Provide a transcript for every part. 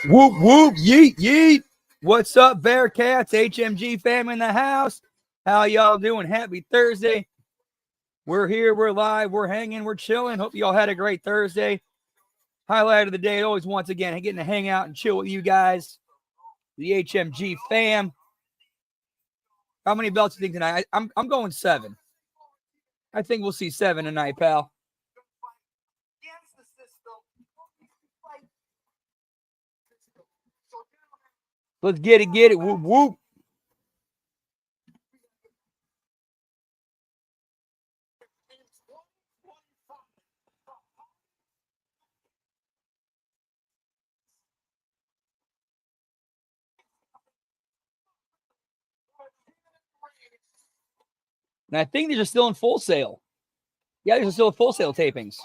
Whoop, whoop, yeet, yeet. What's up, Bearcats? HMG fam in the house. How y'all doing? Happy Thursday. We're here. We're live. We're hanging. We're chilling. Hope y'all had a great Thursday. Highlight of the day, always once again, getting to hang out and chill with you guys. The HMG fam. How many belts do you think tonight? I'm going 7. I think we'll see 7 tonight, pal. Let's get it, get it. Whoop, whoop. And I think these are still in full sale. Yeah, these are still full sale tapings.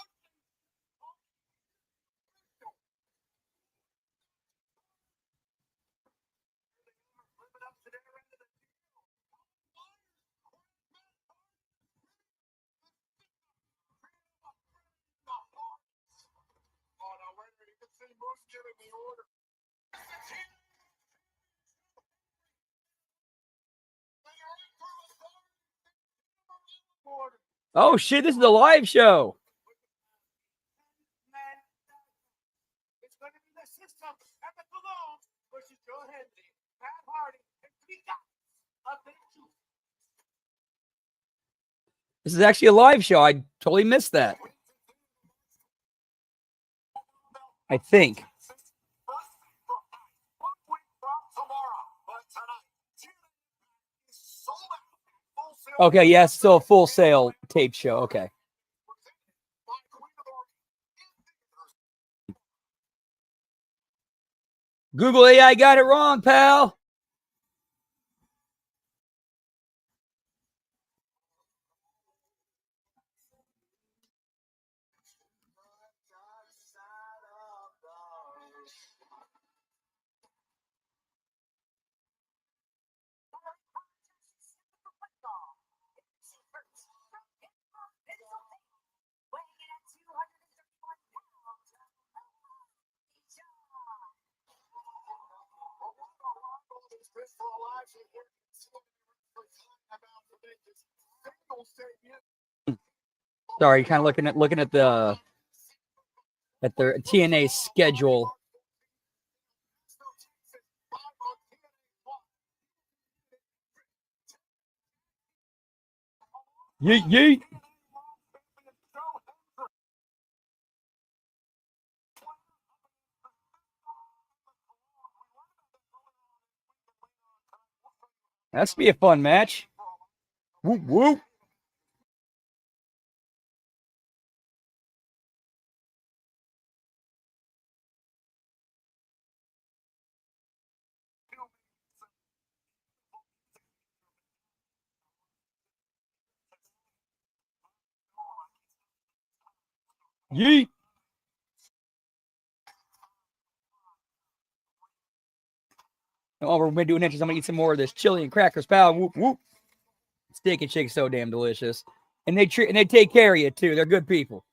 Oh, shit, this is a live show. This is actually a live show. I totally missed that. I think. Okay, yeah, still a full sale tape show. Okay. Google AI got it wrong, pal. Sorry, kind of looking at the TNA schedule. Yeet, yeet. That's be a fun match. Whoop, whoop. Yeet. Oh, we're doing inches. I'm gonna eat some more of this chili and crackers, pal. Whoop, whoop. Steak and shake's so damn delicious, and they take care of you too. They're good people.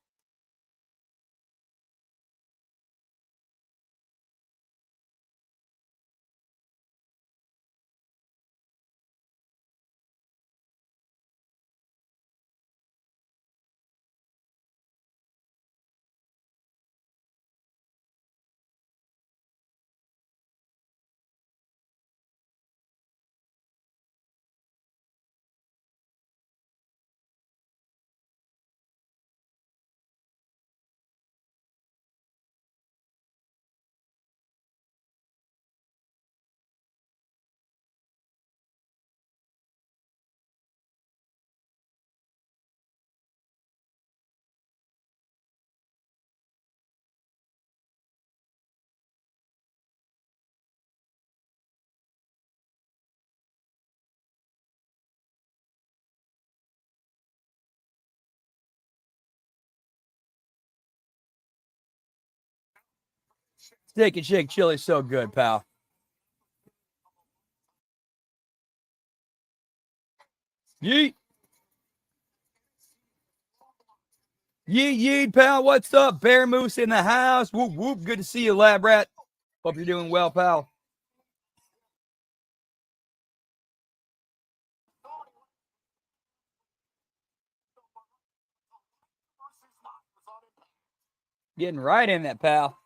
Steak and shake chili's so good, pal. Yeet. Yeet, yeet, pal. What's up? Bear Moose in the house. Whoop, whoop. Good to see you, lab rat. Hope you're doing well, pal. Getting right in that, pal.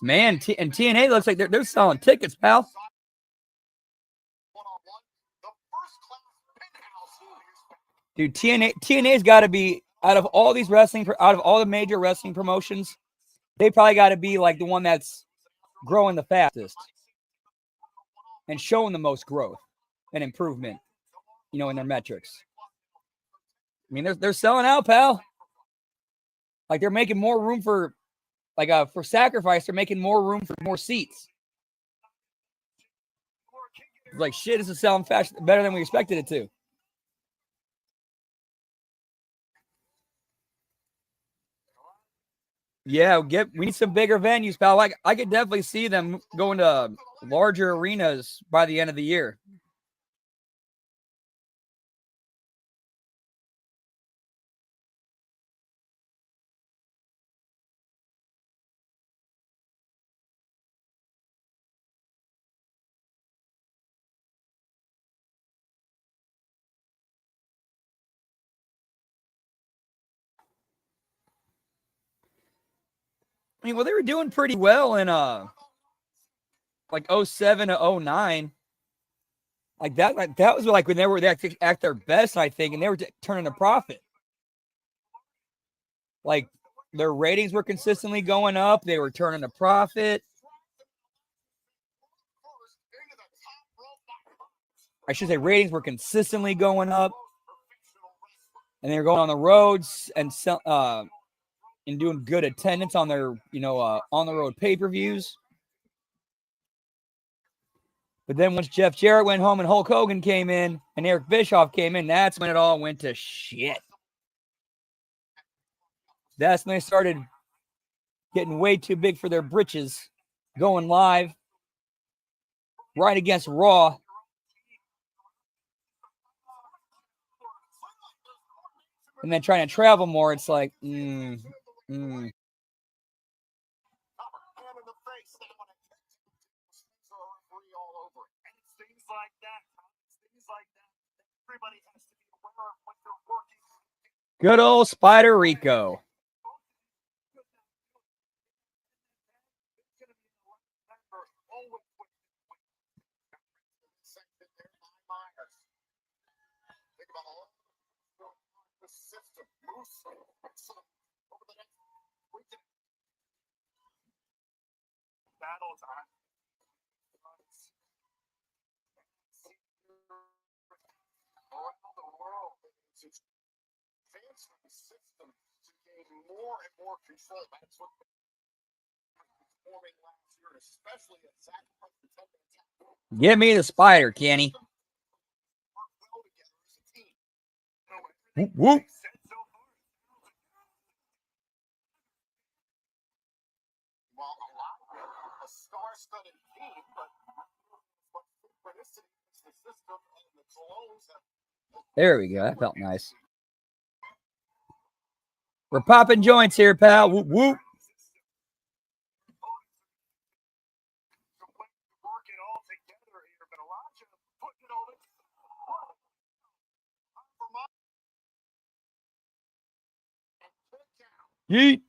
Man, and TNA looks like they're selling tickets, pal. Dude, TNA's got to be out of all the major wrestling promotions, they probably got to be like the one that's growing the fastest and showing the most growth and improvement, in their metrics. I mean, they're selling out, pal. Like they're making more room for sacrifice. They're making more room for more seats. It's like shit. This is selling fast, better than we expected it to. Yeah, we need some bigger venues, pal. Like I could definitely see them going to larger arenas by the end of the year. I mean, well, they were doing pretty well in like 07 to 09. Like that was like when they were at their best, I think, and they were turning a profit. Like their ratings were consistently going up. They were turning a profit. I should say ratings were consistently going up. And they were going on the roads and doing good attendance on their, on the road pay-per-views. But then once Jeff Jarrett went home and Hulk Hogan came in and Eric Bischoff came in, that's when it all went to shit. That's when they started getting way too big for their britches, going live right against Raw. And then trying to travel more, it's like, Good old Spider Rico. Give me the spider, Kenny. Whoop, whoop. There we go. That felt nice. We're popping joints here, pal. Whoop, whoop. Yeet.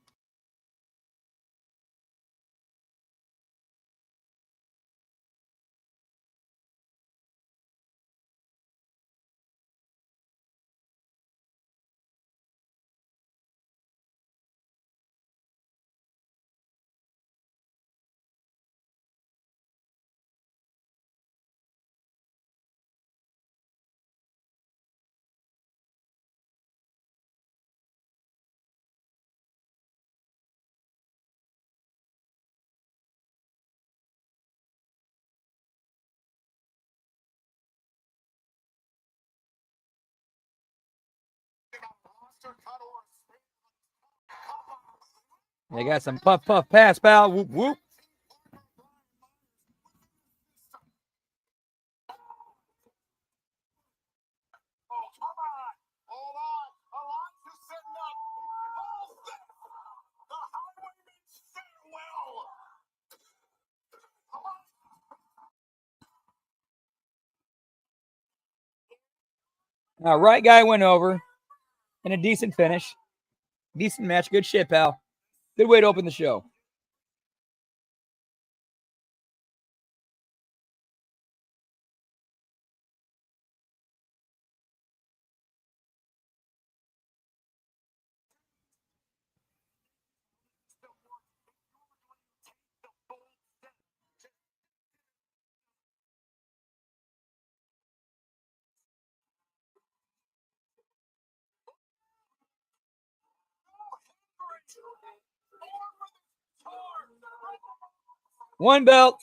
They got some puff, puff, pass, pal. Whoop, whoop. Right guy went over and a decent finish. Decent match. Good shit, pal. Good way to open the show. One belt.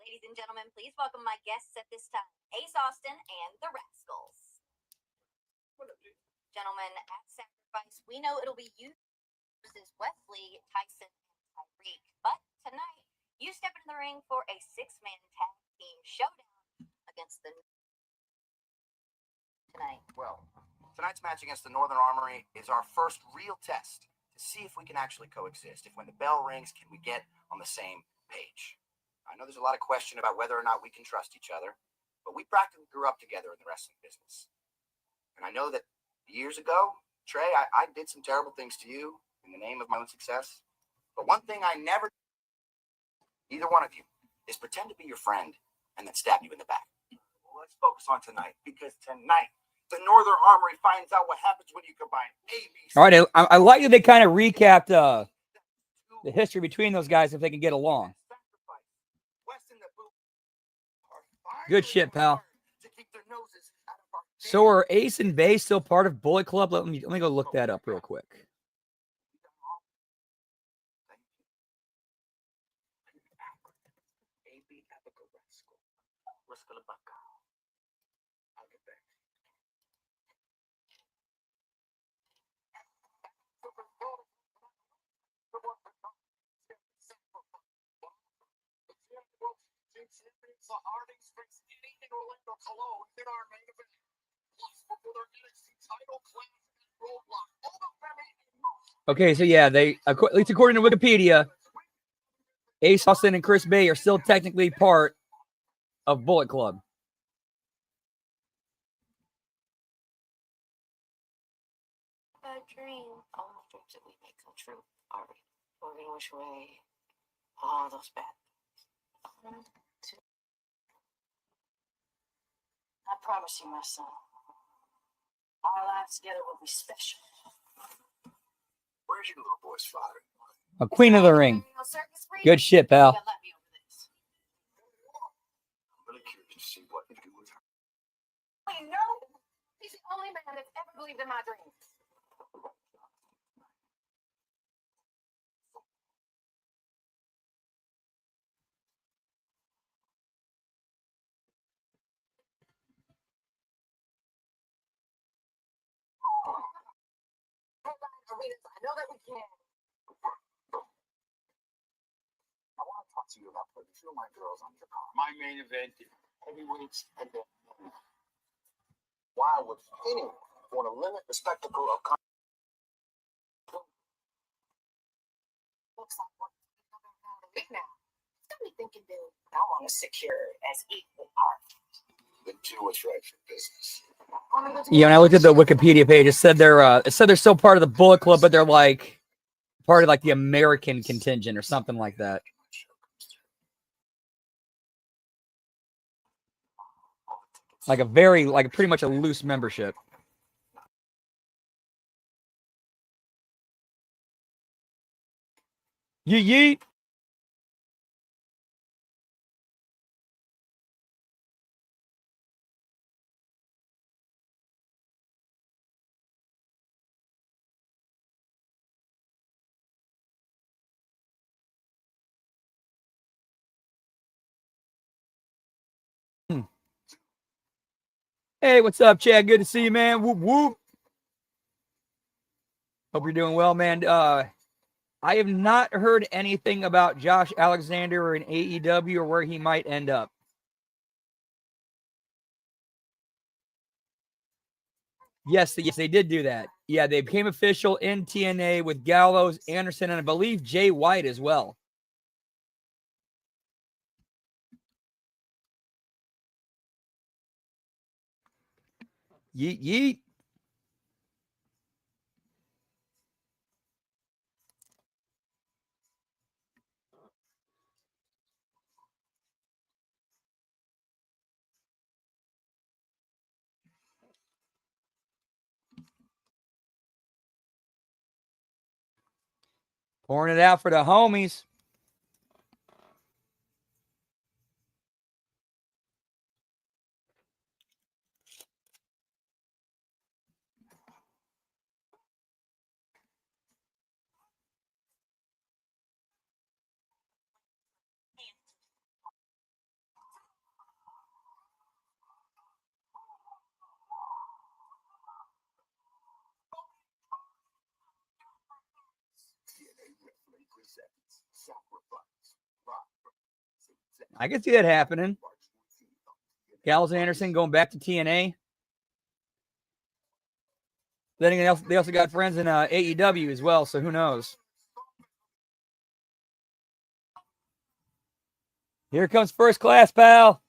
Ladies and gentlemen, please welcome my guests at this time, Ace Austin and the Rascals. Gentlemen, at Sacrifice, we know it'll be you versus Wesley, Tyson, and Tyreek. But tonight, you step into the ring for a six-man tag team showdown against the... Tonight. Well, tonight's match against the Northern Armory is our first real test to see if we can actually coexist. If when the bell rings, can we get on the same page? I know there's a lot of question about whether or not we can trust each other, but we practically grew up together in the wrestling business. And I know that years ago, Trey, I did some terrible things to you in the name of my own success. But one thing I never, either one of you, is pretend to be your friend and then stab you in the back. Well, let's focus on tonight, because tonight, the Northern Armory finds out what happens when you combine ABC. All right, I like that they kind of recapped the history between those guys if they can get along. Good shit, pal. So are Ace and Bay still part of Bullet Club? Let me go look that up real quick. Okay, so yeah, they, at least according to Wikipedia, Ace Austin and Chris Bay are still technically part of Bullet Club. A dream. All the dreams that we make come true. Are we? We're gonna wish away all those bad things. I promise you, my son, our lives together will be special. Where's your little boy's father? A Queen of the Ring. Good shit, pal. I'm really curious to see what you do with her. I know. He's the only man that's ever believed in my dreams. I know that we can. I want to talk to you about putting two of my girls on your car. My main event, heavyweights, and then why would anyone want to limit the spectacle of Looks like we're big now. Got me thinking, dude. I want to secure as equal partners. Then do what's right for business. Yeah, when I looked at the Wikipedia page, it said they're still part of the Bullet Club, but they're like part of like the American contingent or something like that. Like a very, like pretty much a loose membership. Yeet. Hey, what's up, Chad? Good to see you, man. Whoop, whoop. Hope you're doing well, man. I have not heard anything about Josh Alexander or in AEW or where he might end up. Yes, they did do that. Yeah, they became official in TNA with Gallows, Anderson, and I believe Jay White as well. Yeet, yeet. Pouring it out for the homies. I can see that happening. Gallows and Anderson going back to TNA. Then they also got friends in AEW as well, so who knows? Here comes First Class, pal.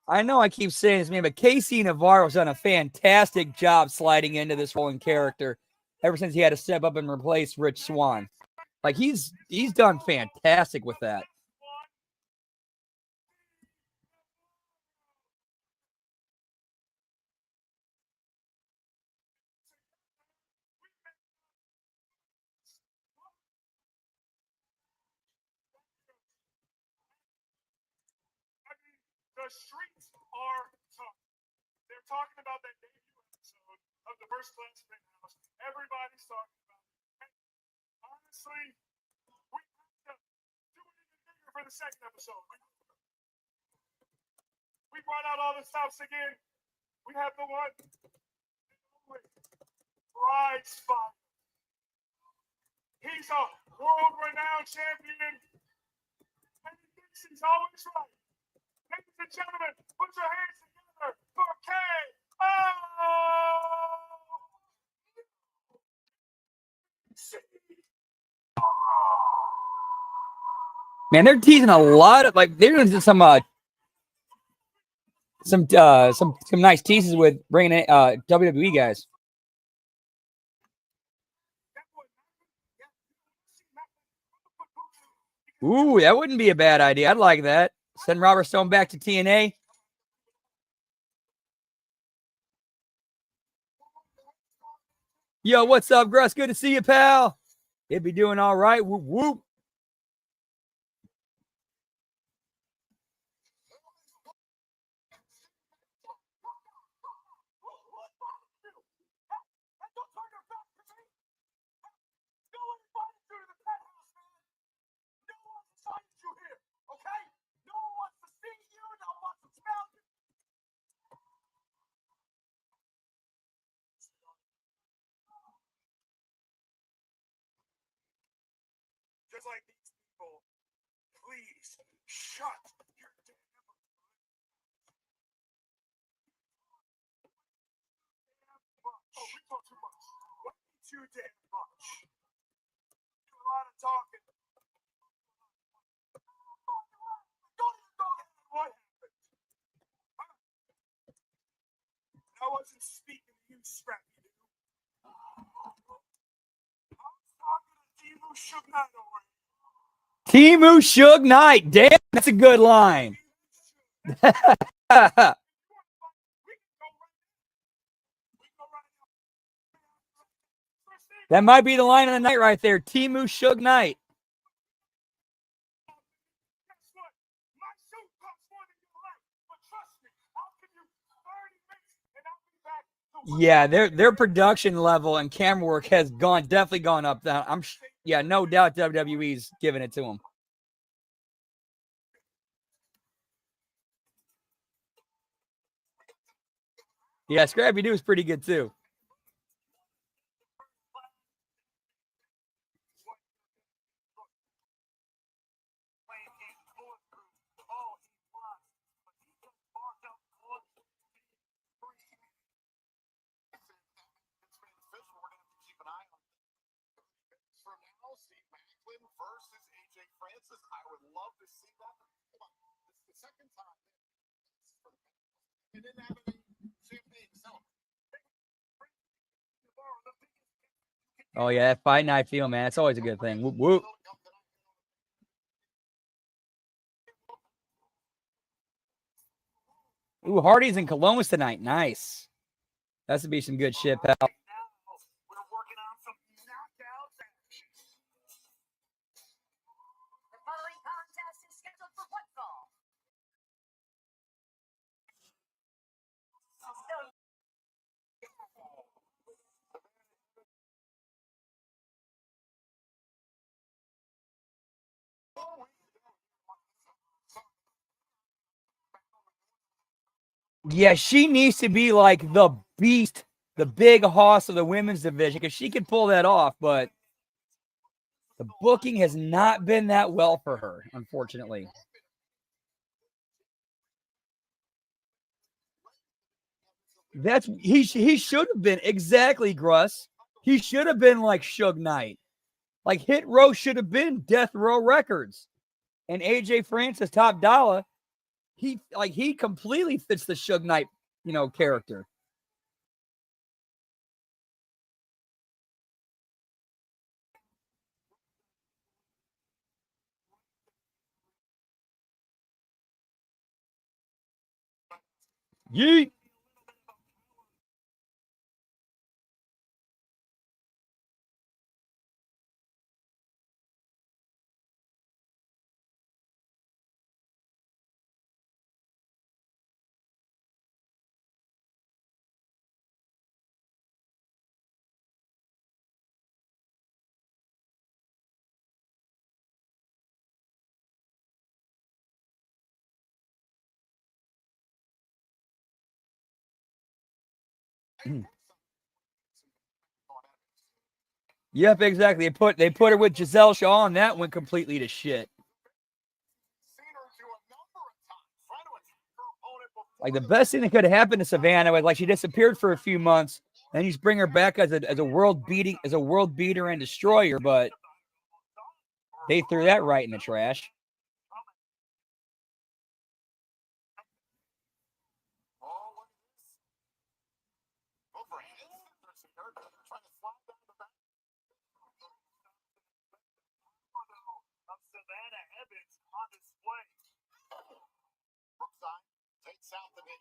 I know I keep saying this, man, but Casey Navarro's done a fantastic job sliding into this role and character ever since he had to step up and replace Rich Swann. Like he's done fantastic with that. The streets are tough. They're talking about that debut episode of the First Class Penthouse. Everybody's talking about it. And honestly, we have to do it even bigger for the second episode. We brought out all the stops again. We have the one prize fight. He's a world-renowned champion, and he thinks he's always right. Ladies and gentlemen, put your hands together for K.O. Man, they're teasing a lot of like they're doing some nice teases with bringing in WWE guys. Ooh, that wouldn't be a bad idea. I'd like that. Send Robert Stone back to TNA. Yo, what's up, Gruss? Good to see you, pal. He'd be doing all right. Whoop, whoop. guys like these people, please shut your damn mouth. Oh, we talk too much. What too damn much? Do a lot of talking. Don't even know what happened. I wasn't speaking to you, Scrappy Doo. I was talking to Timu Suge Knight over here. Timu Suge Knight. Damn, that's a good line. That might be the line of the night right there. Timu Suge Knight. Guess what? My suit costs more than your life, but trust me, I'll give you 30 minutes and I'll be back. Yeah, their production level and camera work has definitely gone up. Yeah, no doubt WWE's giving it to them. Yeah, Scrappy Doo is pretty good too. Versus AJ Francis. I would love to see that. Come on, this is the second time they didn't have any champagne to celebrate. Oh yeah, that fight night feel, man. It's always a good thing. Whoop whoop. Ooh, Hardy's in Columbus tonight. Nice. That's to be some good shit, pal. We're working on some knockout action. The following contest is scheduled for one fall. Yeah, she needs to be like the beast, the big hoss of the women's division, because she could pull that off, but the booking has not been that well for her, unfortunately. He should have been exactly, Gruss. He should have been like Suge Knight. Like Hit Row should have been Death Row Records. And AJ Francis, Top Dollar, he completely fits the Suge Knight, character. Yeet. Yep, exactly. They put her with Giselle Shaw, and that went completely to shit. Like the best thing that could have happened to Savannah was like she disappeared for a few months, and you just bring her back as a world beater and destroyer, but they threw that right in the trash. Of Savannah Evans on display. Brookside takes out the knee.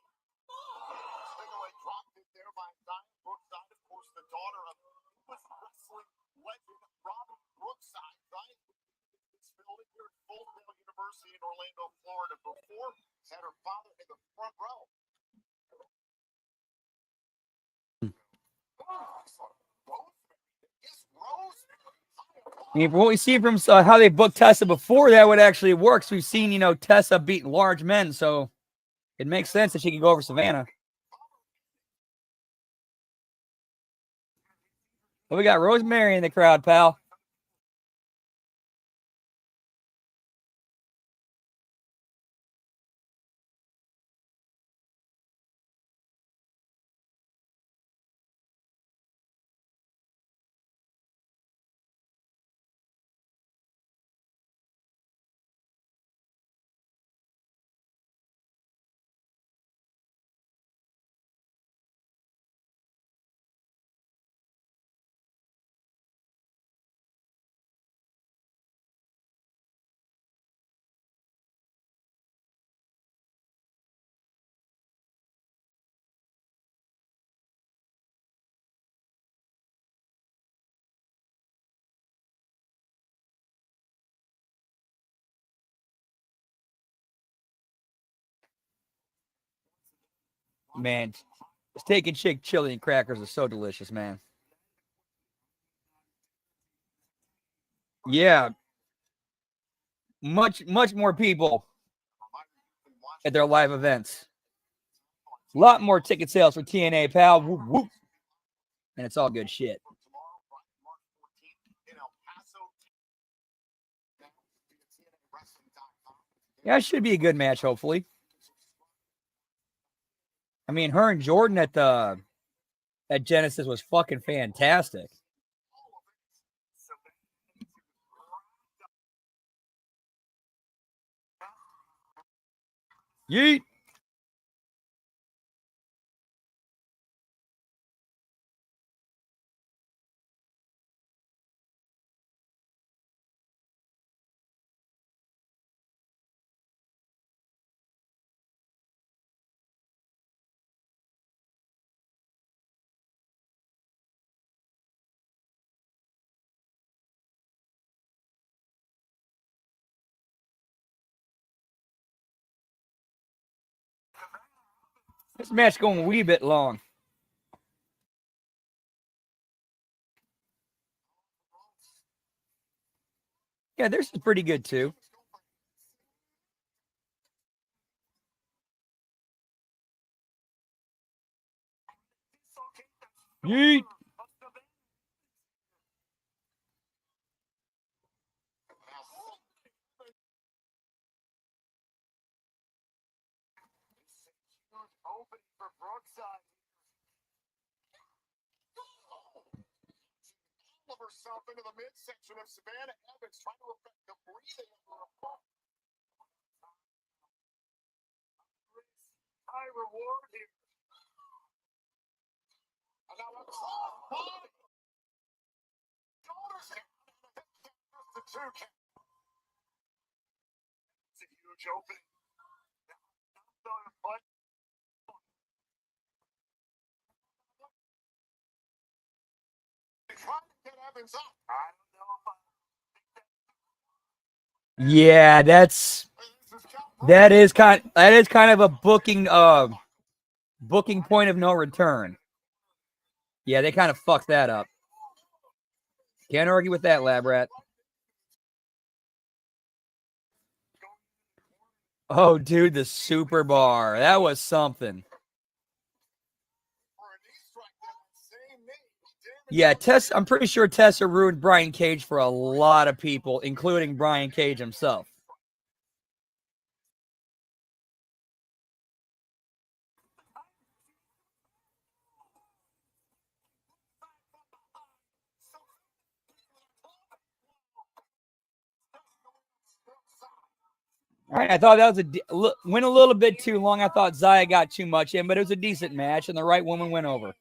Stingaway dropped it there by Diane Brookside, of course, the daughter of wrestling legend Robin Brookside. Diane is building here at Fulton University in Orlando, Florida. Before, had her father in the front row. I mean, from what we see from how they booked Tessa before, that would actually work. So we've seen, Tessa beat large men, so it makes sense that she could go over Savannah. Well, we got Rosemary in the crowd, pal. Man, steak and shake chili and crackers are so delicious, man. Yeah, much more people at their live events. A lot more ticket sales for TNA, pal. Whoop, whoop. And it's all good shit. Yeah, it should be a good match, hopefully. I mean, her and Jordan at Genesis was fucking fantastic. Yeet. This match going a wee bit long. Yeah, this is pretty good too. Yeet. Opening for Brookside. Of herself into the midsection of Savannah Evans, trying to affect the breathing of her opponent. High reward here. And now a shoulders down. The two count. It's a huge opening. But trying to get Evans up. I don't know if Yeah, that is kind of a booking point of no return. Yeah, they kind of fucked that up. Can't argue with that, Lab Rat. Oh, dude, the super bar. That was something. Yeah, I'm pretty sure Tessa ruined Brian Cage for a lot of people, including Brian Cage himself. All right, I thought that was went a little bit too long. I thought Zaya got too much in, but it was a decent match, and the right woman went over.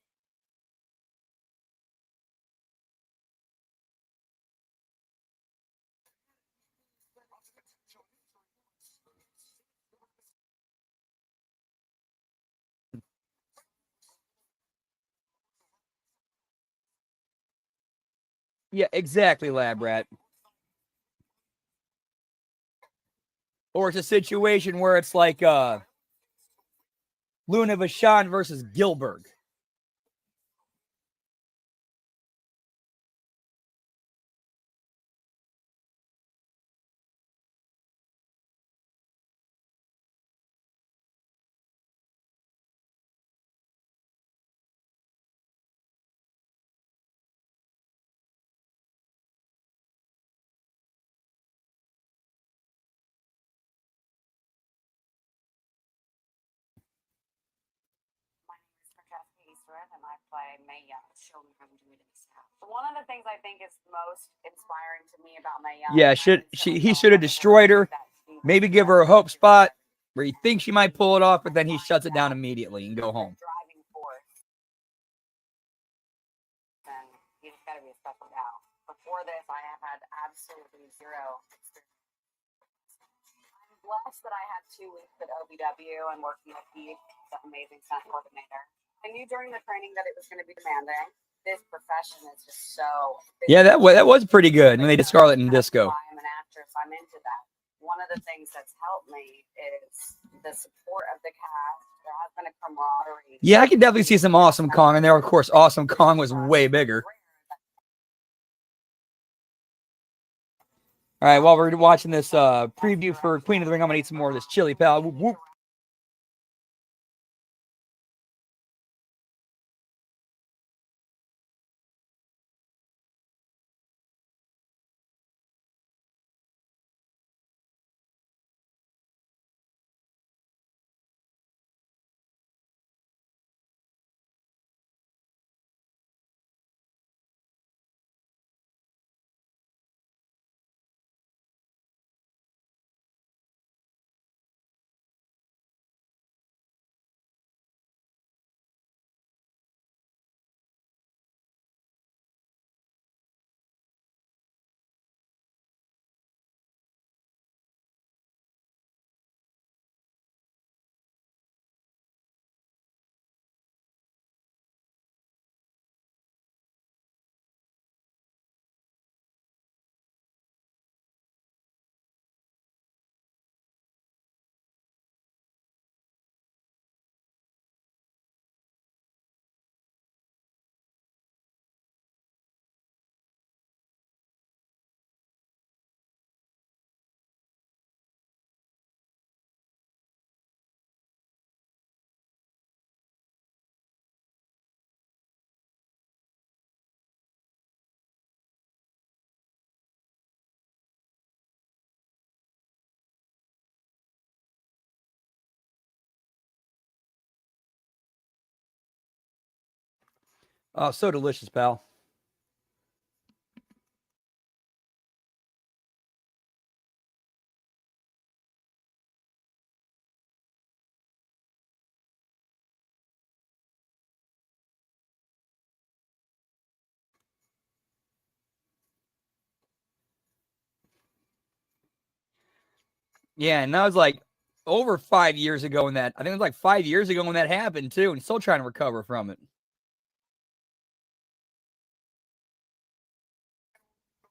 Yeah, exactly, Lab Rat. Or it's a situation where it's like Luna Vachon versus Gilbert. And I play Mae Young. Show me how to do it in the South. One of the things I think is most inspiring to me about Mae Young. Yeah, he should have destroyed her. Maybe give her a hope spot where he thinks she might pull it off, but then he shuts it down immediately and go home. Driving force. And you just got to be a special gal. Before this, I have had absolutely zero experience. I'm blessed that I had 2 weeks at OVW and working with Keith, the amazing stunt coordinator. I knew during the training that it was going to be demanding. This profession is just so. Yeah, that was pretty good when they did Scarlet and Disco. I'm an actress. I'm into that. one of the things that's helped me is the support of the cast. There has been a camaraderie. Yeah, I can definitely see some Awesome Kong in there. Of course, Awesome Kong was way bigger. All right, while we're watching this preview for Queen of the Ring, I'm going to eat some more of this chili, pal. Whoop, whoop. Oh, so delicious, pal. Yeah, and that was like over 5 years ago when that, I think it was like 5 years ago when that happened too, and still trying to recover from it.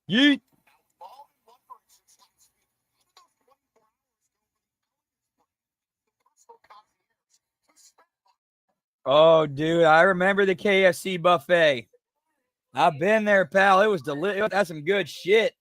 Yeet. Oh, dude, I remember the KFC buffet. I've been there, pal. It was delicious. That's some good shit.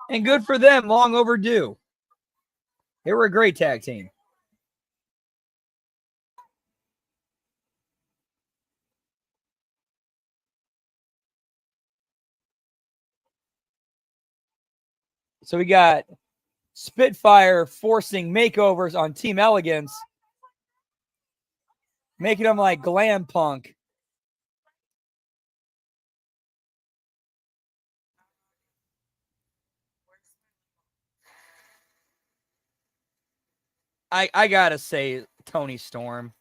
And good for them. Long overdue. They were a great tag team. So we got Spitfire forcing makeovers on Team Elegance, making them like glam punk. I gotta say, Tony Storm.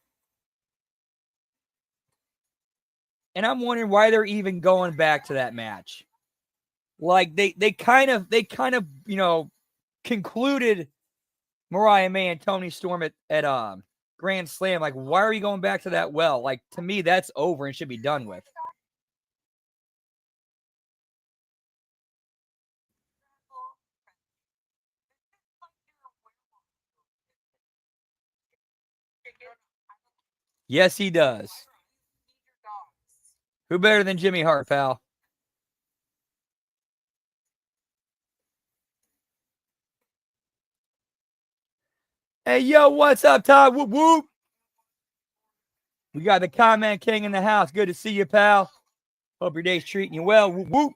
And I'm wondering why they're even going back to that match. Like they kind of concluded Mariah May and Tony Storm at Grand Slam. Like, why are you going back to that well? Like, to me, that's over and should be done with. Yes, he does. Who better than Jimmy Hart, pal? Hey, yo, what's up, Todd? Whoop, whoop. We got the comment king in the house. Good to see you, pal. Hope your day's treating you well. Whoop, whoop.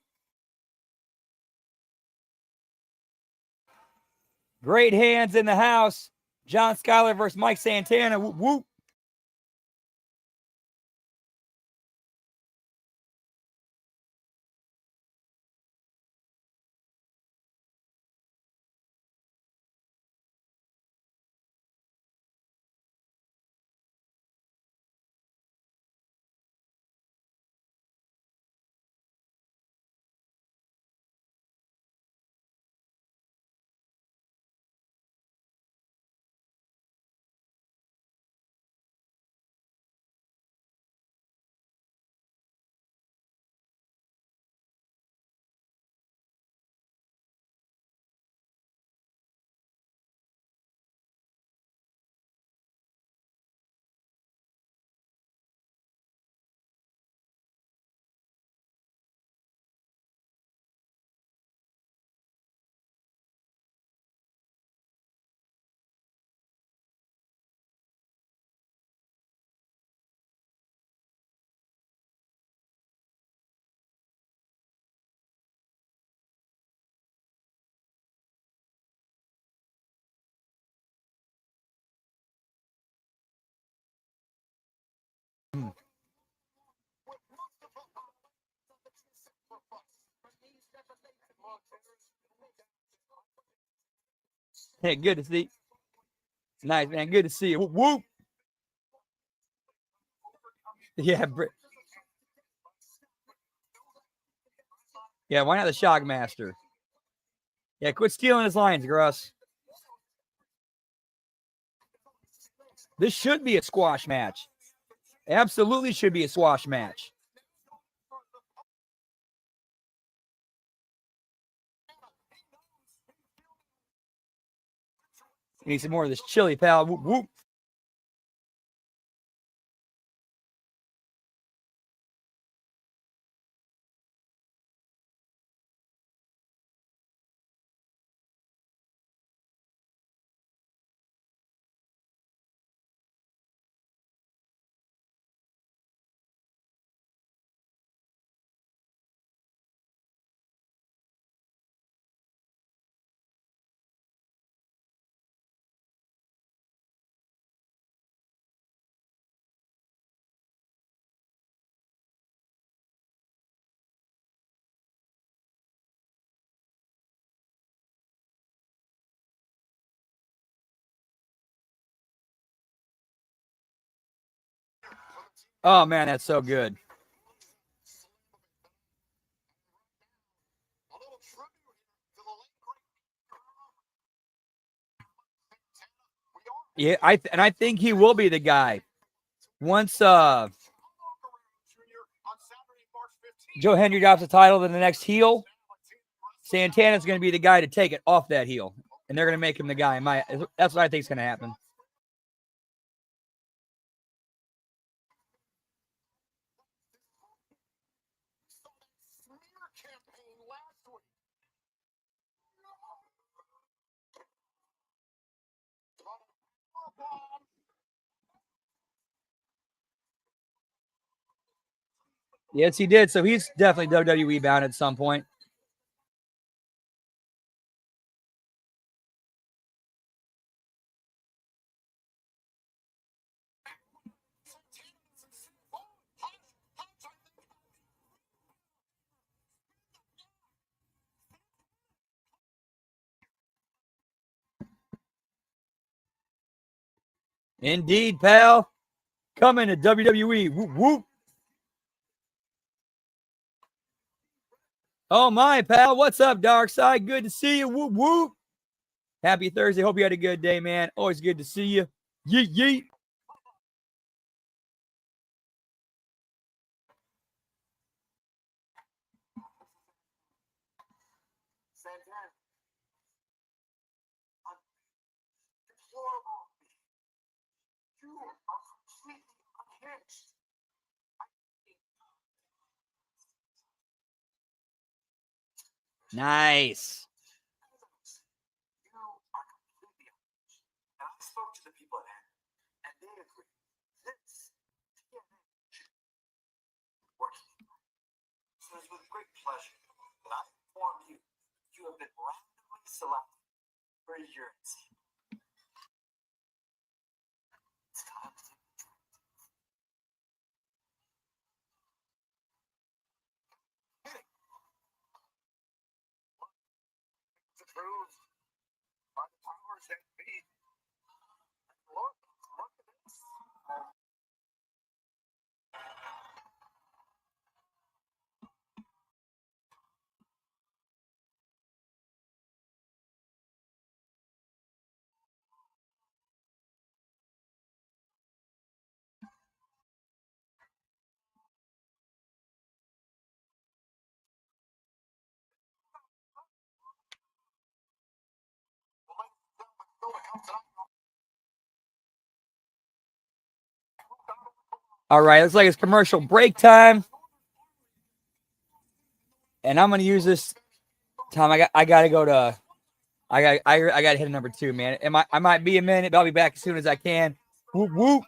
Great hands in the house. John Skyler versus Mike Santana. Whoop, whoop. Hey, good to see. Nice, man. Good to see you. Whoop, whoop. Yeah, yeah. Why not the Shockmaster? Yeah, quit stealing his lines, Gruss. This should be a squash match. Absolutely should be a squash match. Need some more of this chili, pal. Whoop, whoop. Oh, man, that's so good. Yeah, I think he will be the guy. Once Joe Hendry drops the title to the next heel, Santana's going to be the guy to take it off that heel, and they're going to make him the guy. That's what I think is going to happen. Yes, he did. So he's definitely WWE bound at some point. Indeed, pal. Coming to WWE. Whoop, whoop. Oh, my, pal. What's up, Darkside? Good to see you. Whoop, whoop. Happy Thursday. Hope you had a good day, man. Always good to see you. Yeet, yeet. Nice. And I spoke to the people at hand, and they agree. This working. So it's with great pleasure that I inform you you have been randomly selected for your team. It's time to take Approved by the powers that be. Look at this. All right, looks like it's commercial break time. And I'm gonna use this time. I gotta go to I gotta hit a number 2, man. I might be a minute, but I'll be back as soon as I can. Whoop whoop.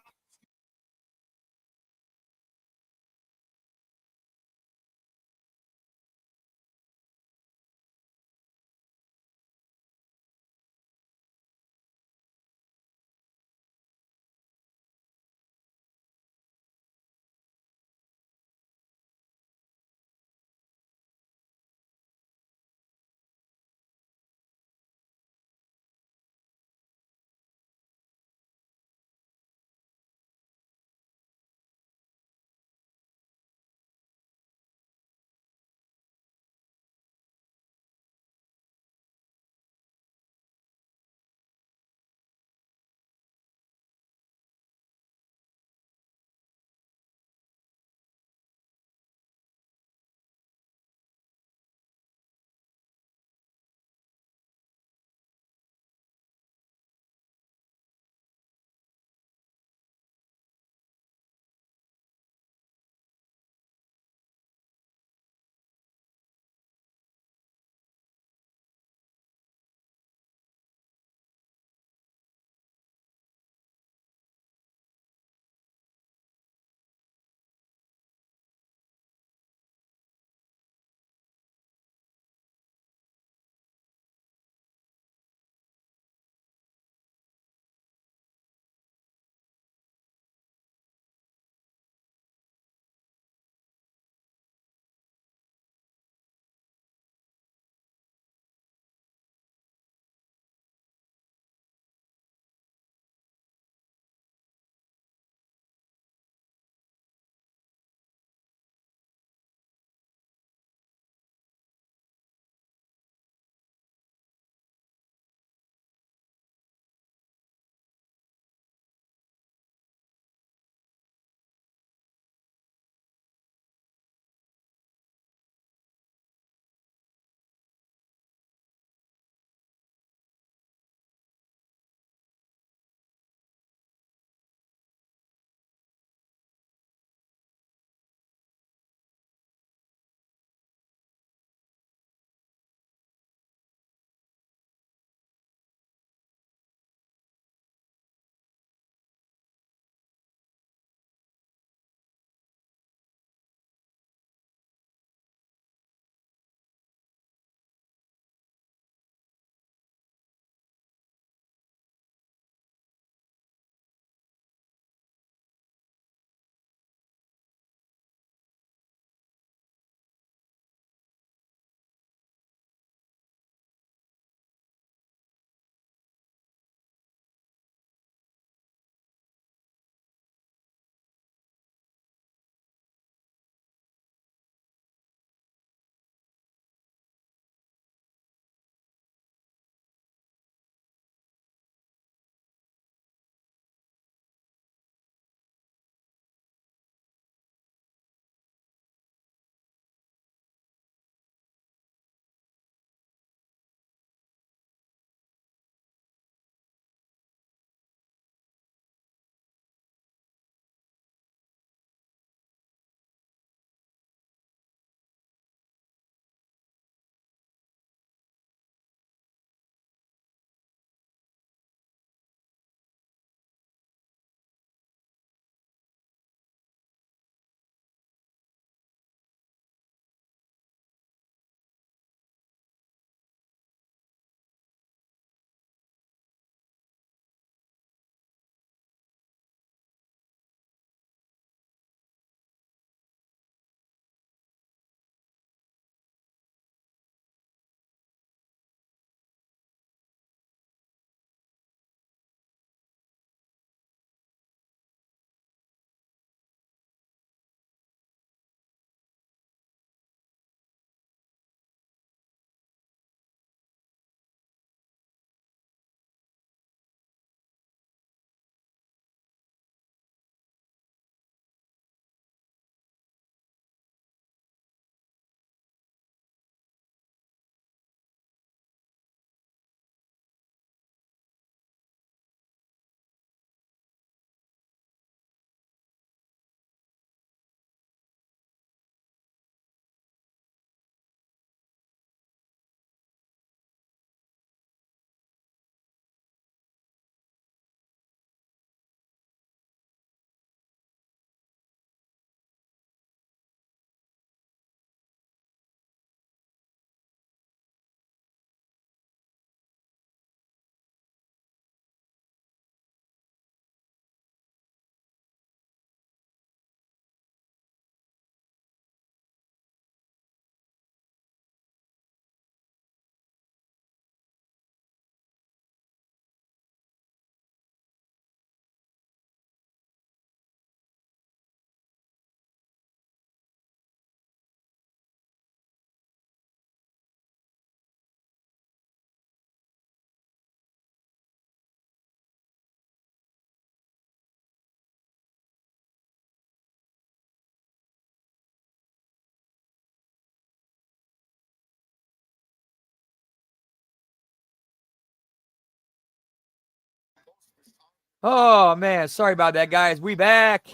Oh, man. Sorry about that, guys. We back.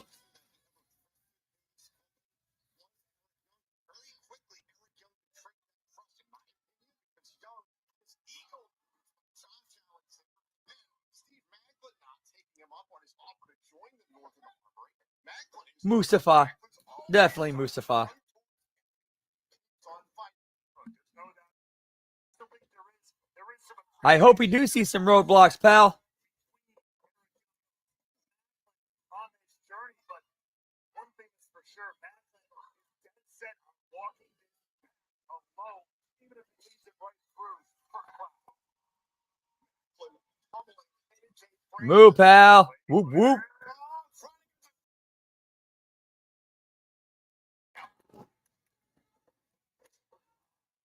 Mustafa. Definitely Mustafa. I hope we do see some roadblocks, pal. On this journey, but one thing is for sure, Macklin is dead set on walking this alone, even if he leads it right through for Cloud. Move, pal. Whoop, whoop.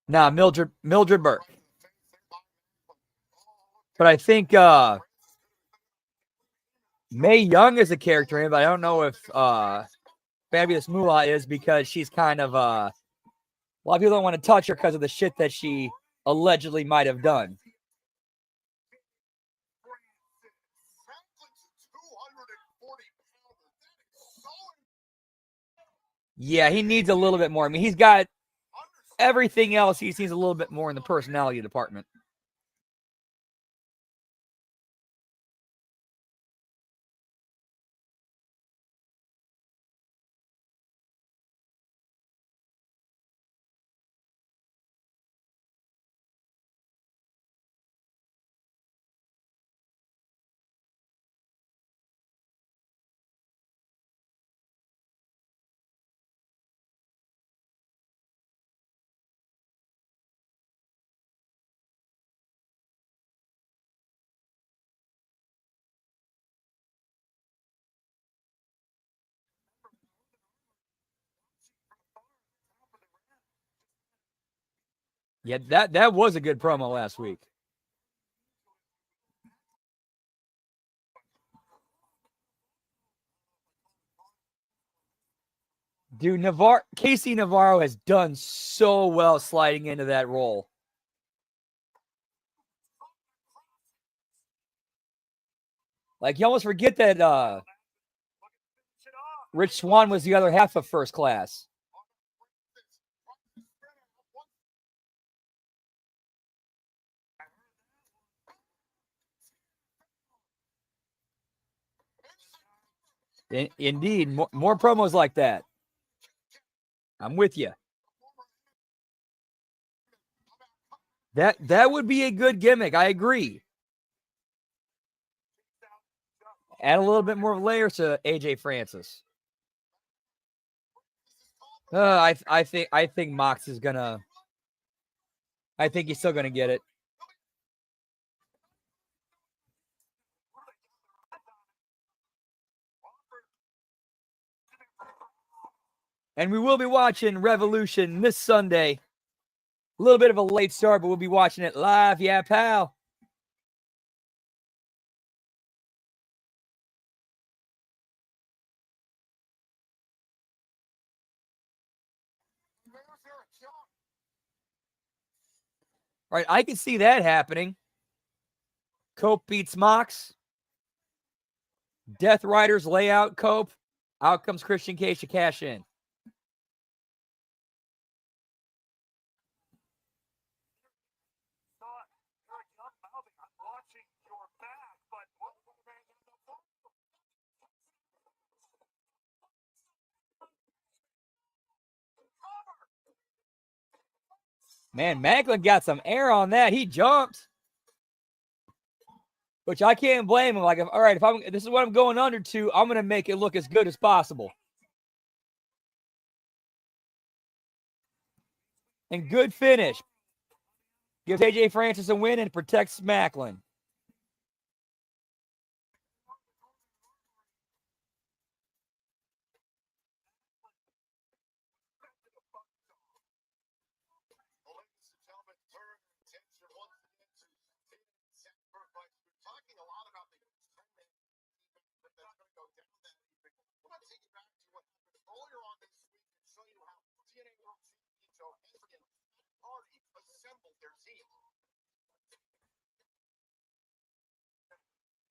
Nah, Mildred Burke. But I think Mae Young is a character in, but I don't know if Fabulous Moolah is, because she's kind of a lot of people don't want to touch her because of the shit that she allegedly might have done. Yeah, he needs a little bit more. I mean, he's got everything else. He needs a little bit more in the personality department. Yeah, that was a good promo last week. Dude, Casey Navarro has done so well sliding into that role. Like, you almost forget that Rich Swann was the other half of First Class. Indeed, more promos like that. I'm with you. That would be a good gimmick. I agree. Add a little bit more layers to AJ Francis. I think Mox is gonna. I think he's still gonna get it. And we will be watching Revolution this Sunday. A little bit of a late start, but we'll be watching it live. Yeah, pal. All right, I can see that happening. Cope beats Mox. Death Riders lay out Cope. Out comes Christian Cage to cash in. Man, Macklin got some air on that. He jumped. Which I can't blame him. Like, if this is what I'm going under to, I'm gonna make it look as good as possible. And good finish. Gives AJ Francis a win and protects Macklin.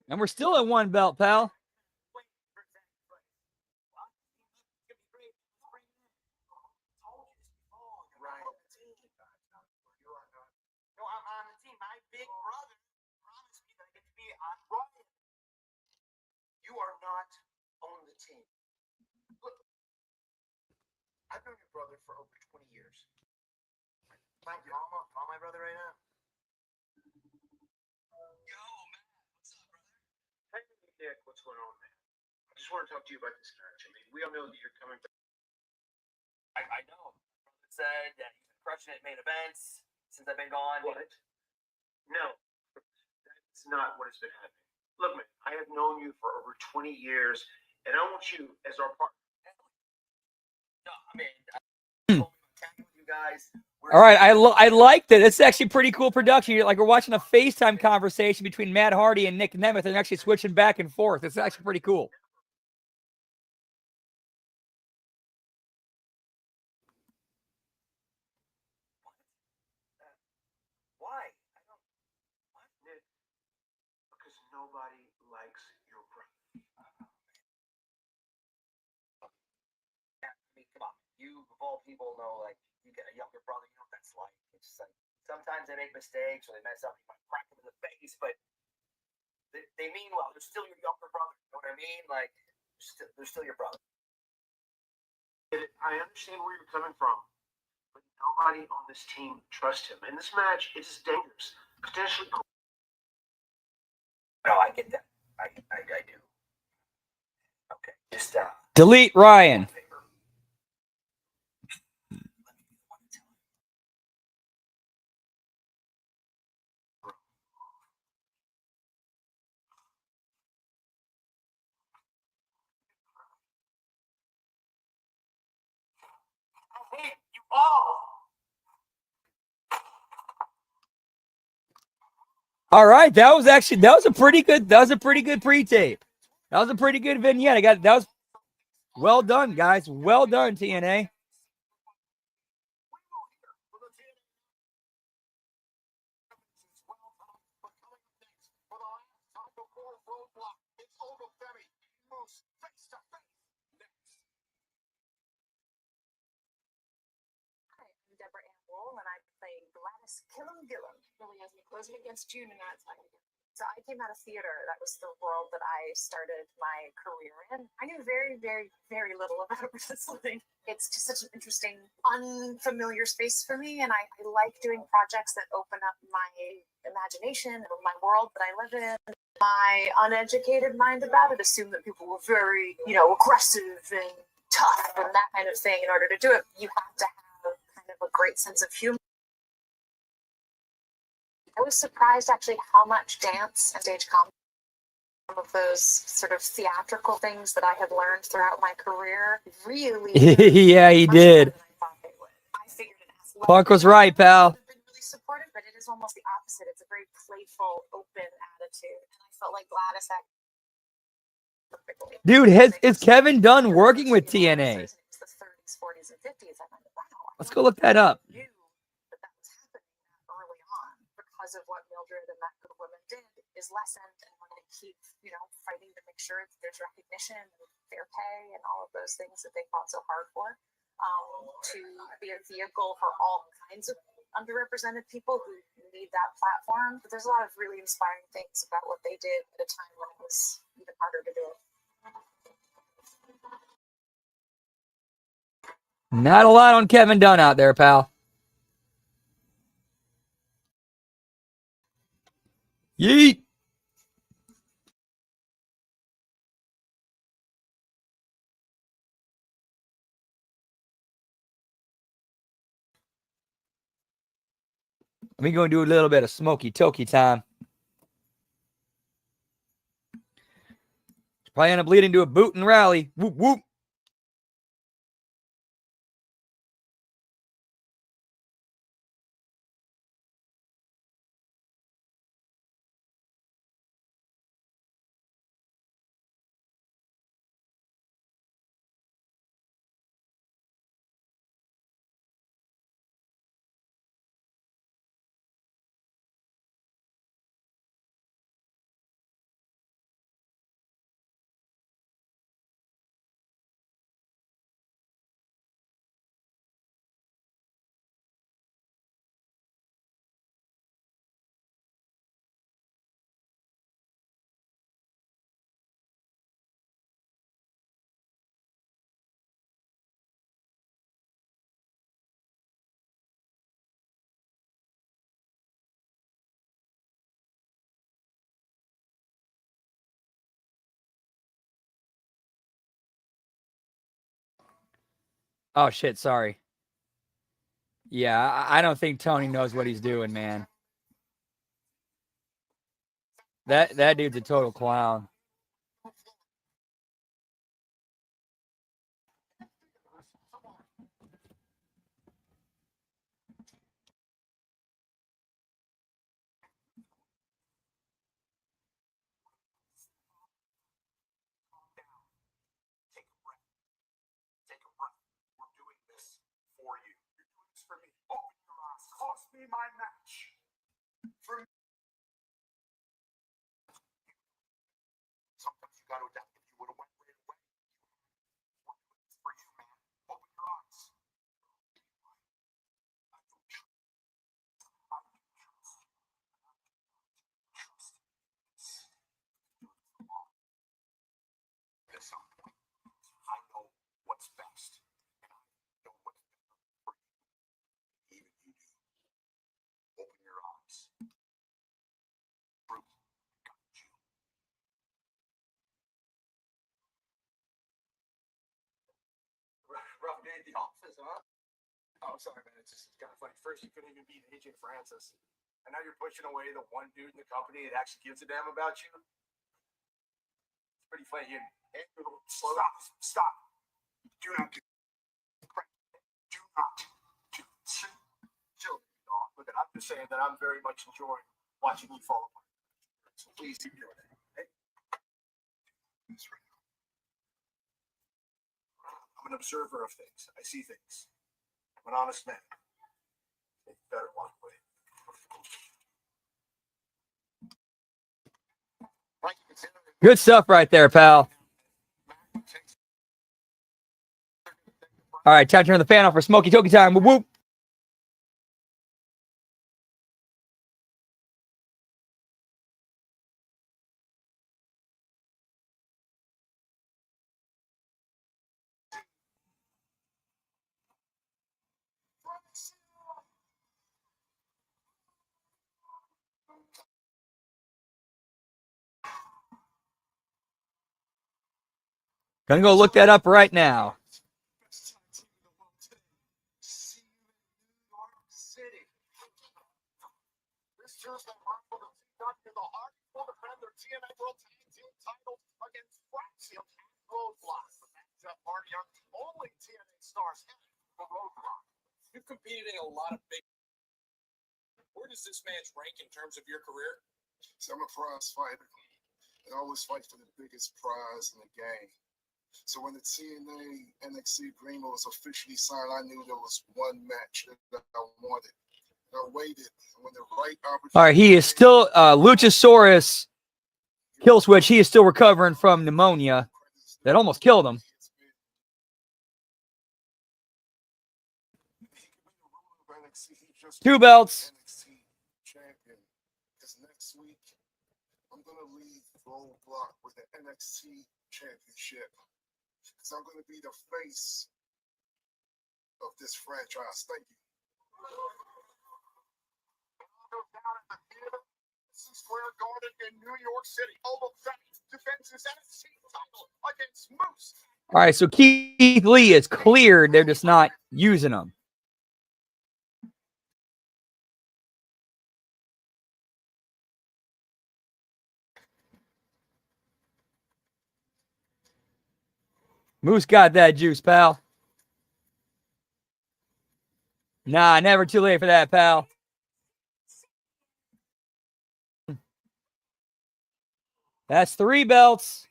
And we're still at one belt, pal. No, I'm on the team. My big brother promised me that I get to be on Ryan. You are not on the team. Look, I've known your brother for over 20 years. Thank you. Call my brother right now. Yo, man. What's up, brother? Hey, Nick. What's going on, man? I just want to talk to you about this match. I mean, we all know that you're coming back. I know. My brother said that he's been crushing it in main events since I've been gone. What? No, that's not what has been happening. Look, man, I have known you for over 20 years, and I want you as our partner. No, I mean, with you guys. All right, I liked it. It's actually pretty cool production. Like we're watching a FaceTime conversation between Matt Hardy and Nick Nemeth, and actually switching back and forth. It's actually pretty cool. Why? I don't. What? Nick? Because nobody likes your brother. Yeah, I mean, come on. You, of all people, know, like, you get a younger brother, you know what that's like. It's just like, sometimes they make mistakes or they mess up, you might crack them in the face, but they mean well. They're still your younger brother. You know what I mean? Like, they're still your brother. I understand where you're coming from, but nobody on this team trusts him. And this match is dangerous, potentially. No, I get that. I do. Okay, just Delete Ryan. I hate you all. All right, that was a pretty good pre-tape. That was a pretty good vignette. That was well done, guys. Well done, TNA. Hi, I'm Deborah Ann Wool, and I play Gladys Killam Gillum. Really has me closing against June, and that's how you do. So I came out of theater. That was the world that I started my career in. I knew very, very, very little about wrestling. It's just such an interesting, unfamiliar space for me, and I like doing projects that open up my imagination and my world that I live in. My uneducated mind about it assumed that people were very, aggressive and tough and that kind of thing. In order to do it, you have to have kind of a great sense of humor. I was surprised actually how much dance and stage comedy, some of those sort of theatrical things that I had learned throughout my career, really. Yeah, he did. I figured an athletic Punk was right, pal. have been really supportive, but it is almost the opposite. It's a very playful, open attitude, and I felt like Gladys acted perfectly. Dude, is Kevin Dunn working with TNA? It was the 30s, 40s, and 50s. I'm like, wow. Let's go look that up. Knew that was happening early on because of what Mildred and that group of women did is lessened, and we're going to keep, fighting to make sure that there's recognition and fair pay and all of those things that they fought so hard for, to be a vehicle for all kinds of underrepresented people who need that platform. But there's a lot of really inspiring things about what they did at a time when it was even harder to do it. Not a lot on Kevin Dunn out there, pal. Yeet. We're going to do a little bit of smoky toky time. Probably end up leading to a boot and rally. Whoop, whoop. Oh shit, sorry. Yeah, I don't think Tony knows what he's doing, man. That dude's a total clown. Take a breath. Take a breath. We're doing this for you. You're doing this for me. Open your eyes. Cost me my match. For me. Sometimes you got to adapt. If you would have went right away, we're doing this for you, man. Open your eyes. At some point, I know what's best, and I know what's better for you. Even you do. Open your eyes. Bruce, got you. Rough day at the office, huh? Oh, sorry, man. It's just kind of funny. First, you couldn't even beat AJ Francis, and now you're pushing away the one dude in the company that actually gives a damn about you. It's pretty funny. Stop. Stop. Do not do. Do not do. Chill, dog. Look, I'm just saying that I'm very much enjoying watching you fall apart. So please keep doing that. Okay? That's right. I'm an observer of things. I see things. I'm an honest man. You better walk away. Good stuff right there, pal. All right, time to turn the fan off for Smoky Toki time. Whoop, whoop. Gonna go look that up right now. This Tuesday, Marvel will team up in the Heart will defend their TNA World Tag Team titles against Fraxium and Roadblock. The matchup party are the only TNA stars headed for Roadblock. You've competed in a lot of big. Where does this match rank in terms of your career? So I'm a prize fighter. I always fight for the biggest prize in the game. So when the TNA NXT agreement was officially signed, I knew there was one match that I wanted. I waited. When the right opportunity. All right, he is still Luchasaurus kill switch. He is still recovering from pneumonia that almost killed him. Two belts. Champion. Because next week I'm gonna leave Roadblock with the NXT championship. Because I'm gonna be the face of this franchise. Thank you. Down at the theater, Square Garden in New York City. Oval Banks defends his NXT title against Moose. All right, so Keith Lee is cleared. They're just not using him. Moose got that juice, pal. Nah, never too late for that, pal. That's 3 belts.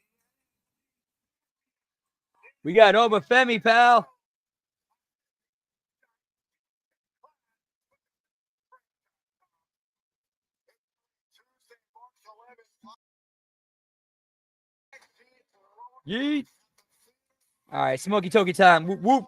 We got Obafemi, pal. Yeet. All right, Smoky Toki time. Whoop, whoop.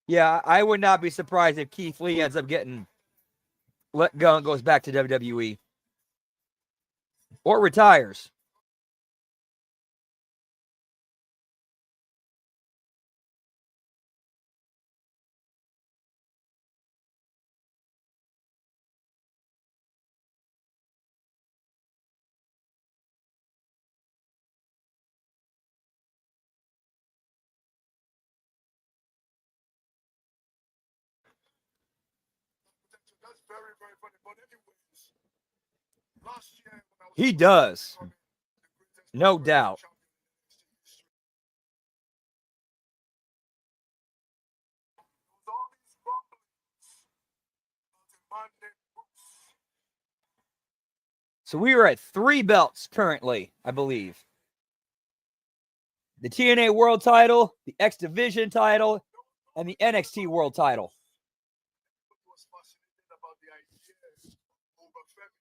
Yeah, I would not be surprised if Keith Lee ends up getting let go and goes back to WWE or retires. That's very, very funny. But anyways, last year when I was He does. No doubt. all these rumblings about a man named Bruce. So we are at 3 belts currently, I believe. The TNA World title, the X Division title, and the NXT World title. Everybody was fascinated about the idea over Femi.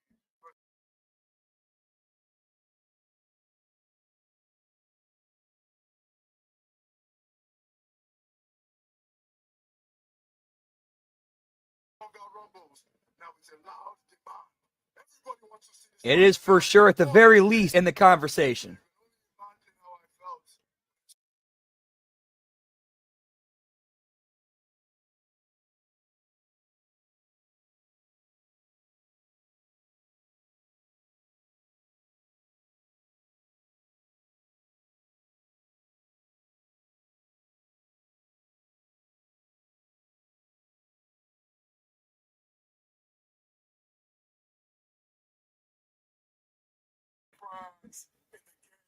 But Royal Rumbles. Now it's a loud demand. Everybody wants to see this. It is for sure, at the very least, in the conversation. Imagine how I felt. Prize in the game.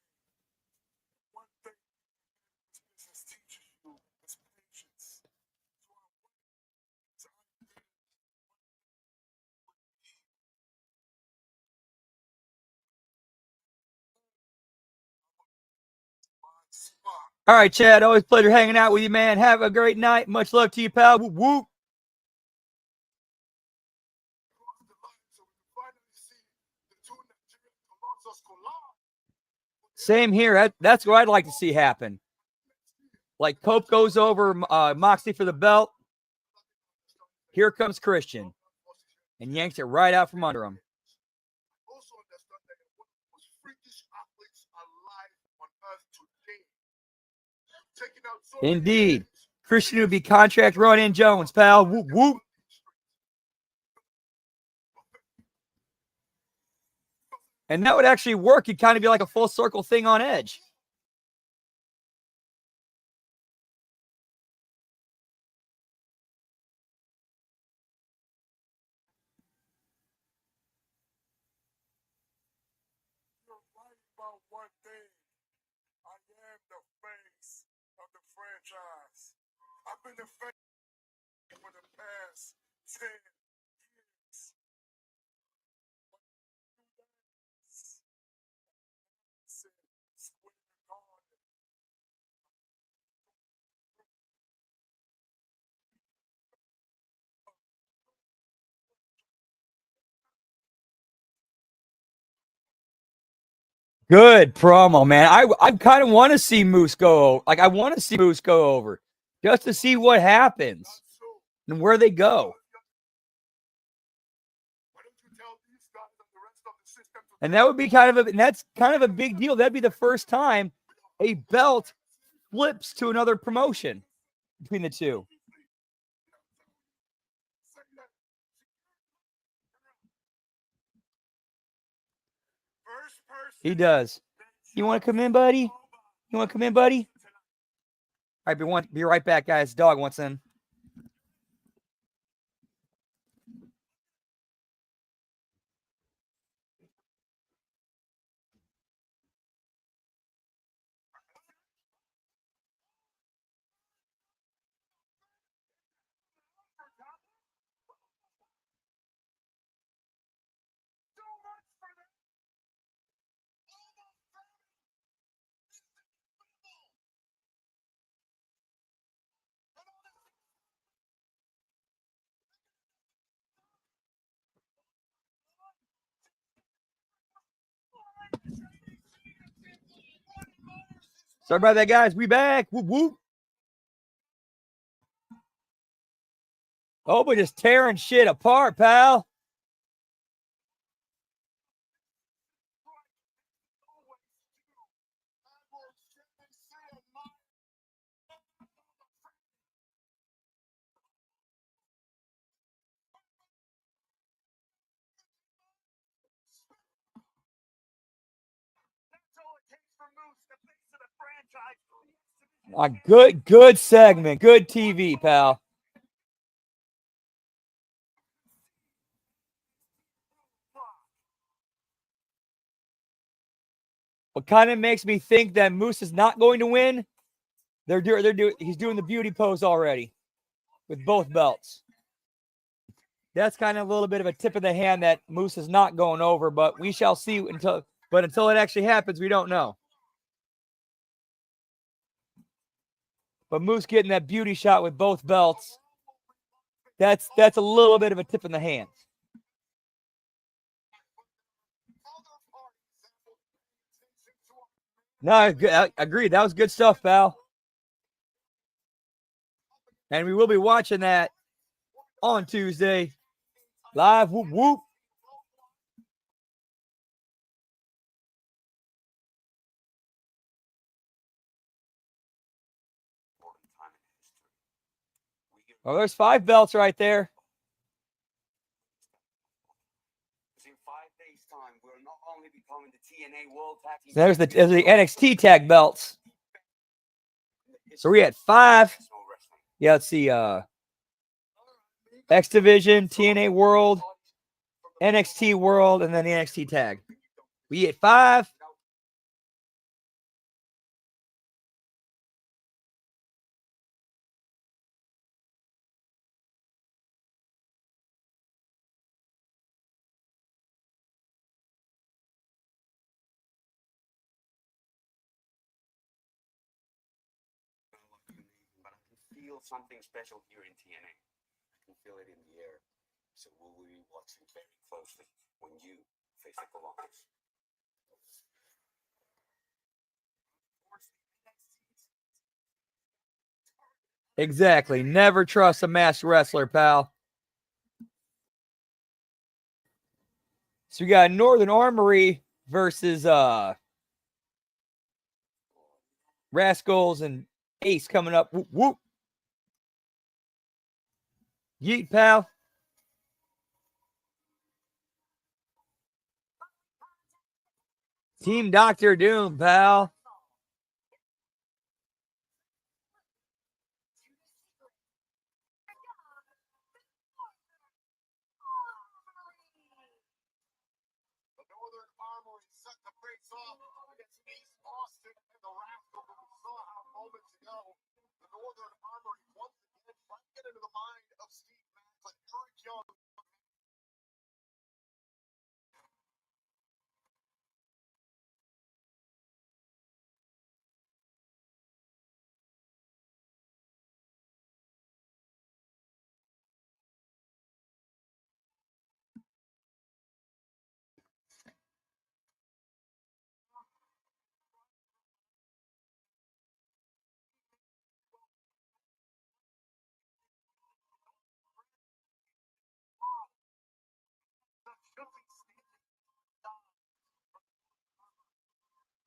One thing this business teaches you is patience. So I went to my spot. All right, Chad, always a pleasure hanging out with you, man. Have a great night. Much love to you, pal. Whoop, whoop. Cross the line so we can finally see the two Nigerian Colossus collide. Same here. That's what I'd like to see happen. Like Pope goes over Moxley for the belt. Here comes Christian and yanks it right out from under him. Also understand that you're one of the most freakish athletes alive on earth today. Taking out so many Indeed. names. Christian would be contract run-in Jones, pal. Whoop, whoop. And that would actually work. It'd kind of be like a full circle thing on Edge. You're right about one thing. I am the face of the franchise. I've been the face for the past 10 years. Square Garden. Good promo, man. I kind of want to see Moose go. Like, I want to see Moose go over just to see what happens and where they go. Why don't you tell these guys and the rest of the system to And that would be that's kind of a big deal. That'd be the first time a belt flips to another promotion between the two. say that? First person. He does. You want to come in, buddy? You want to come in, buddy? All right, be right back, guys. Dog wants in. Sorry about that, guys. We back. Whoop, whoop. Oh, but just tearing shit apart, pal. A good segment. Good TV, pal. What kind of makes me think that Moose is not going to win? He's doing the beauty pose already with both belts. That's kind of a little bit of a tip of the hand that Moose is not going over, but we shall see until it actually happens, we don't know. But Moose getting that beauty shot with both belts, that's a little bit of a tip in the hand. No, I agree. That was good stuff, pal. And we will be watching that on Tuesday. Live, whoop, whoop. Oh, there's 5 belts right there. In 5 days' time, we're not only becoming the TNA World Tag Team. So there's the NXT tag belts. So we had 5. Yeah, let's see. X Division, TNA World, NXT World, and then the NXT tag. We had 5. But I can feel something special here in TNA. I can feel it in the air. So we'll be watching very closely when you face the Columbus. Exactly. Never trust a masked wrestler, pal. So we got Northern Armory versus Rascals and Ace coming up. Whoop, whoop. Yeet, pal. Team Dr. Doom, pal. The Northern Armory set to face off against East Austin and the Rascals. We saw how moments ago the Northern Armory once again tried to get into the mind of Steve Macklin. Eric Young.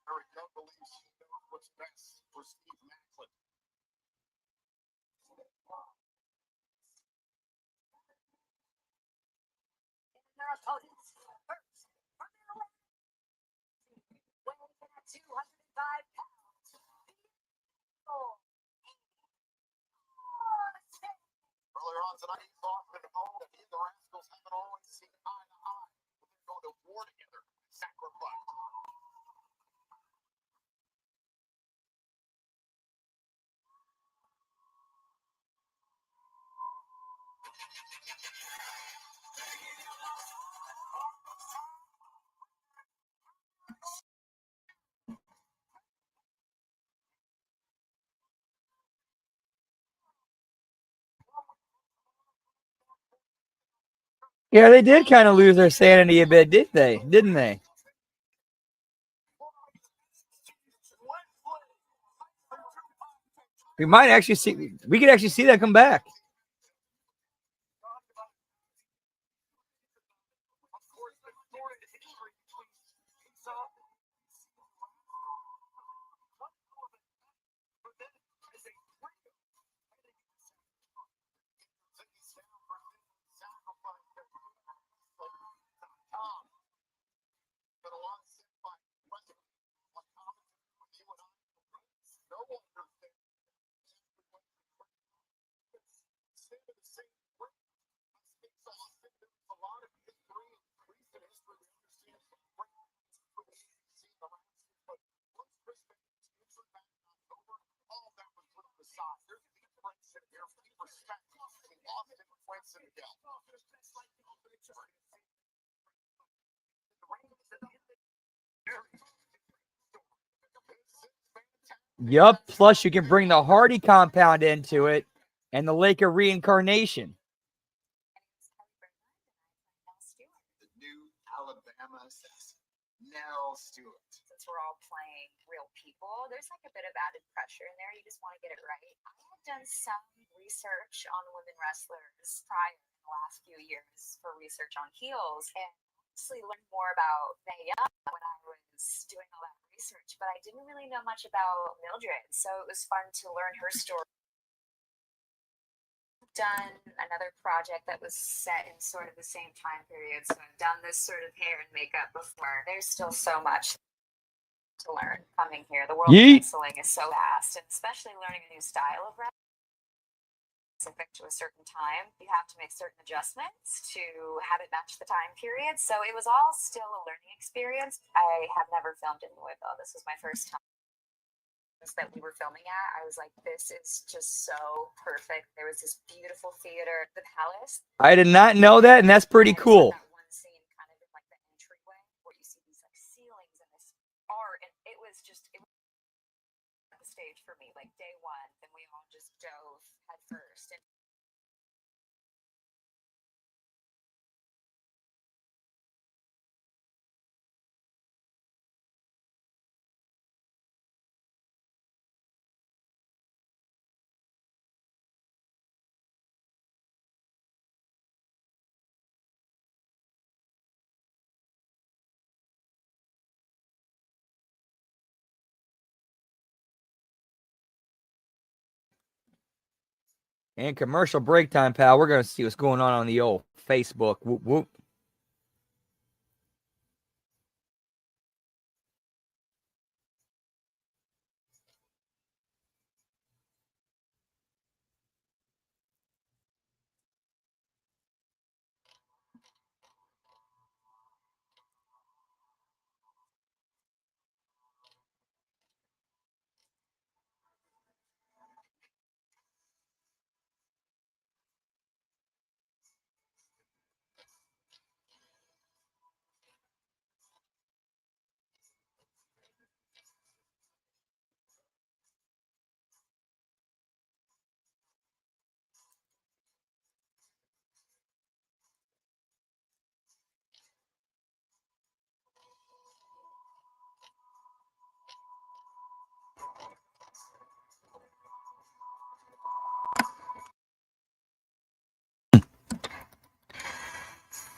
Eric Young believes he knows what's best for Steve Macklin. Their opponents first from their weighing in at 205 pounds. Earlier on tonight, East Austin owned that he and the Rascals haven't always seen eye to eye. They're going to war together. Sacrifice. Yeah, they did kind of lose their sanity a bit, didn't they? We could actually see that come back. sort of history between Aesop and but then as a trio, but a lot said by President on commentary with you and I. No wonder that instead of the same way, speaks often. There's a lot of history and recent history to understand what see the last year. But once Chris Bennington's injury back in October, all that was put on the side. There's a difference in here. We respect between Austin, Wentz, and Dell. Yup. Plus, you can bring the Hardy compound into it and the Lake of Reincarnation. The new Alabama says Nell Stewart. Since we're all playing real people, there's like a bit of added pressure in there. You just want to get it right. I have done some research on women wrestlers prior in the last few years for research on heels, and actually learned more about Mae Young when I was doing all that research, but I didn't really know much about Mildred, so it was fun to learn her story. Done another project that was set in sort of the same time period, so I've done this sort of hair and makeup before. There's still so much to learn coming here. The world of wrestling is so vast, and especially learning a new style of wrestling specific to a certain time, you have to make certain adjustments to have it match the time period. So it was all still a learning experience. I have never filmed in Louisville. This was my first time that we were filming at. I was like, this is just so perfect. There was this beautiful theater, the Palace. I did not know that, and that's pretty cool. That one scene kind of in like the entryway where you see these like ceilings and this art, and it was the stage for me, like day one. Then we all just dove head first. And And commercial break time, pal. We're going to see what's going on the old Facebook. Whoop, whoop.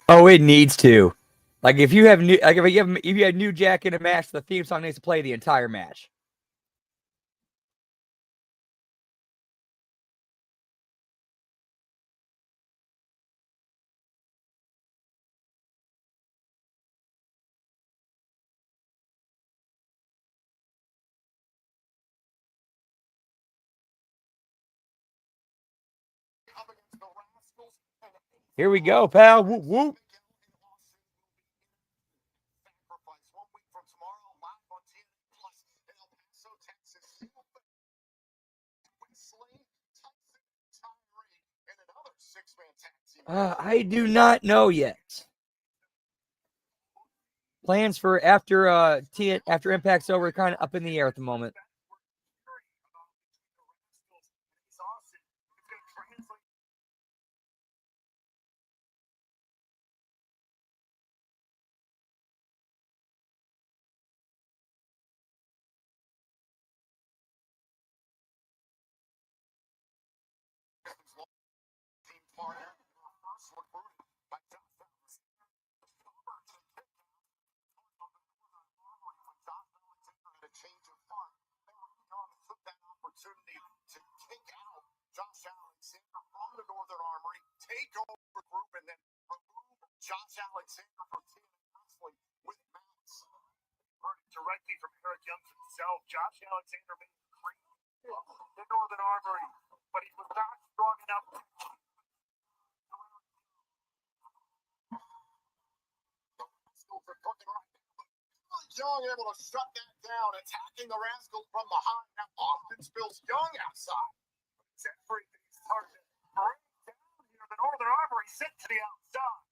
Oh, it needs to. Like if you have new, like if you have New Jack in a match, the theme song needs to play the entire match. Here we go, pal. Whoop, whoop. I do not know yet. Plans for after after Impact's over, kind of up in the air at the moment. takeover group and then remove Josh Alexander from TNA Wrestling with mounts. Heard it directly from Eric Young himself. Josh Alexander made the cream the Northern Armory, but he was not strong enough to Young able to shut that down, attacking the Rascals from behind. Now Austin spills Young outside. everything's starting to break down here. The Northern Armory sent to the outside.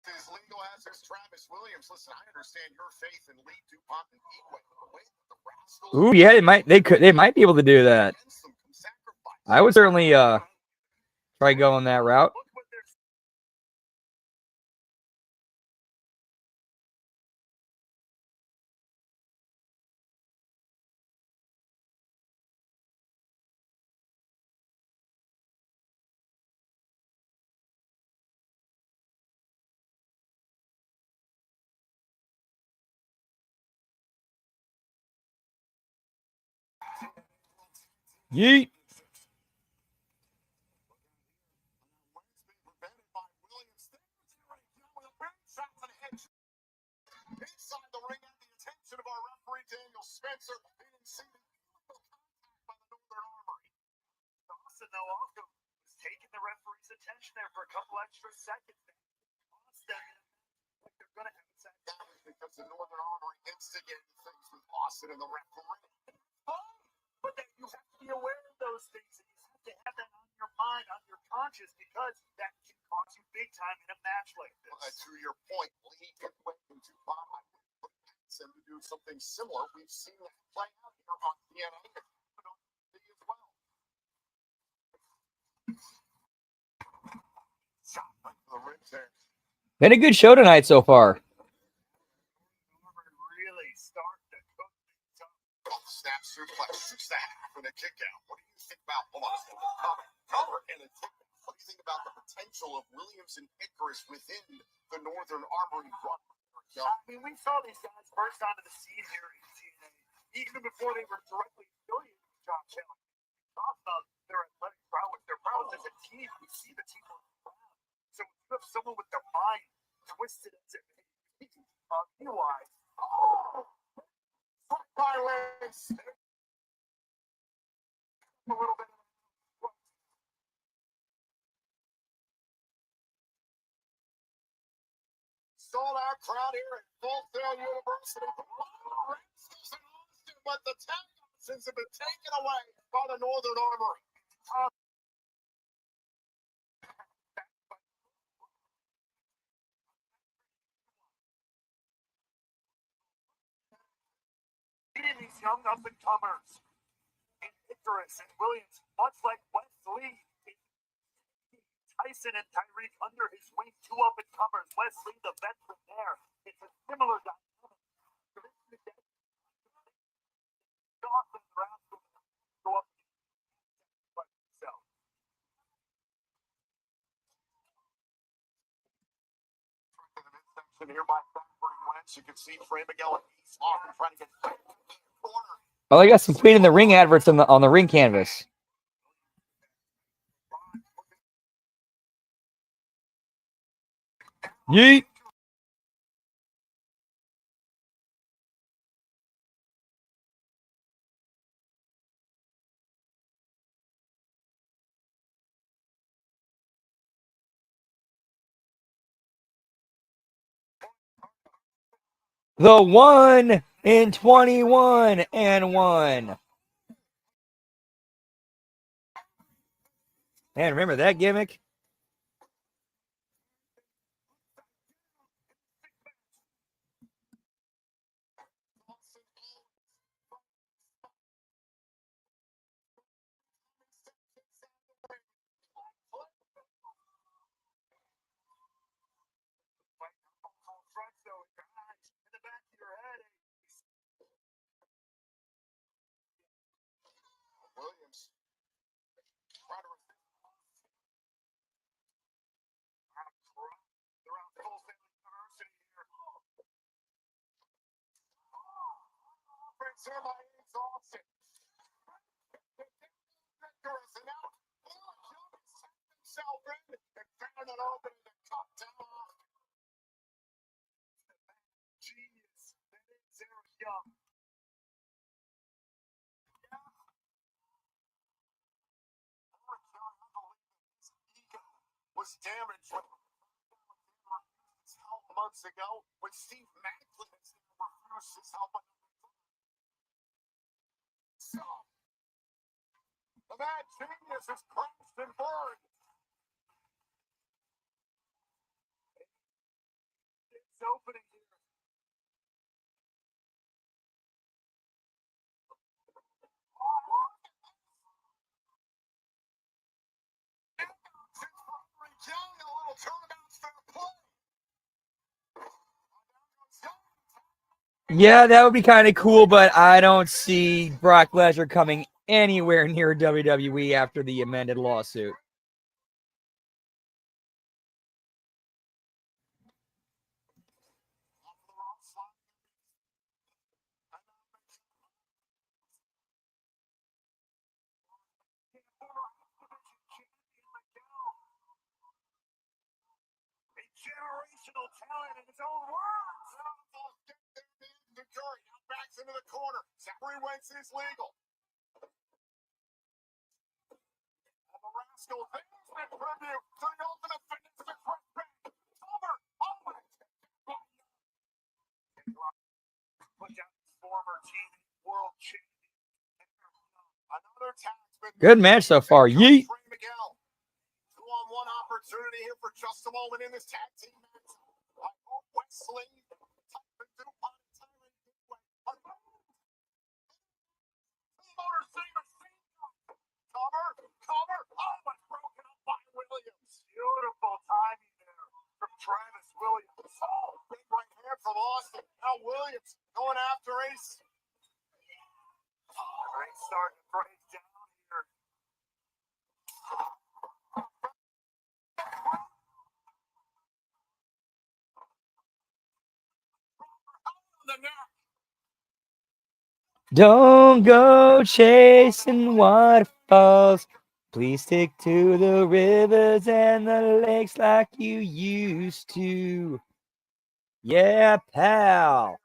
His legal assets, Travis Williams. Listen, I understand your faith in Lee DuPont and Eatway, but the way that the Rascals Ooh, yeah, they might be able to do that. I would certainly try going that route. Yeet. Inside the ring, at the attention of our referee, Daniel Spencer. He didn't see the illegal contact by the Northern Armory. Dawson, though, also was taking the referee's attention there for a couple extra seconds. Austin, like they're going to have it set down because the Northern Armory instigated things with Austin and the referee. But then you have to be aware of those things, and you have to have that on your mind, on your conscience, because that can cost you big time in a match like this. To your point, Lee went into Bob and to do something similar. We've seen that play out here on TNA as well. Shot by the ribs there. Been a good show tonight so far. Really start to cook things up. Snap suplex, 6.5 and a kick out. What do you think about cover and a kick? What do you think about the potential of Williams and Icarus within the Northern Armory run? I mean, we saw these guys burst onto the scene here in TNA, even before they were directly affiliated with John Chandler. We talked about their athletic prowess, their prowess as a team. We see the team on the ground. So if you have someone with their mind twisted as it may be, wise. By legs. A little bit. Sold out crowd here at Fulton University. But the tag options have been taken away by the Northern Armory. Beating these young up-and-comers in Icarus and Williams, much like Wesley, Tyson and Tyreek under his wing, two up-and-comers. Wesley, the veteran there. It's a similar dynamic. Dawson Rascal go up by himself. Here by Blackburn Wentz, you can see Trey Miguel and East Austin trying to get corner. Oh, they got some Queen in the Ring adverts on the ring canvas. Yeet. The 1 in 21 and 1. Man, remember that gimmick? It's here by exhaustion. Vigorous, and now Eric Young has tapped himself in and found an opening to cut down. Genius that is Eric Young. Eric Young, unbelievable. His ego was damaged when help months ago when Steve Macklin has refused his help. So, the mad genius has crashed and burned. It's opening here. Young, a little turnabout's fair play. Yeah, that would be kind of cool, but I don't see Brock Lesnar coming anywhere near WWE after the amended lawsuit. Generational talent in his own words. Curry now backs into the corner. Zachary Wentz is legal. And the Rascal things that preview to the ultimate fitness to Chris Bank. Over. Put down former team world champion. Another tax. Good match so far. Yeet. Miguel. 2-on-1 opportunity here for just a moment in this tag team match. Wesley. Cover. Oh, it's broken up by Williams. Beautiful timing there from Travis Williams. Oh, big right hand from Austin. Now Williams going after Ace. Great start to break down here. The neck. Don't go chasing waterfalls. Please stick to the rivers and the lakes like you used to. Yeah, pal.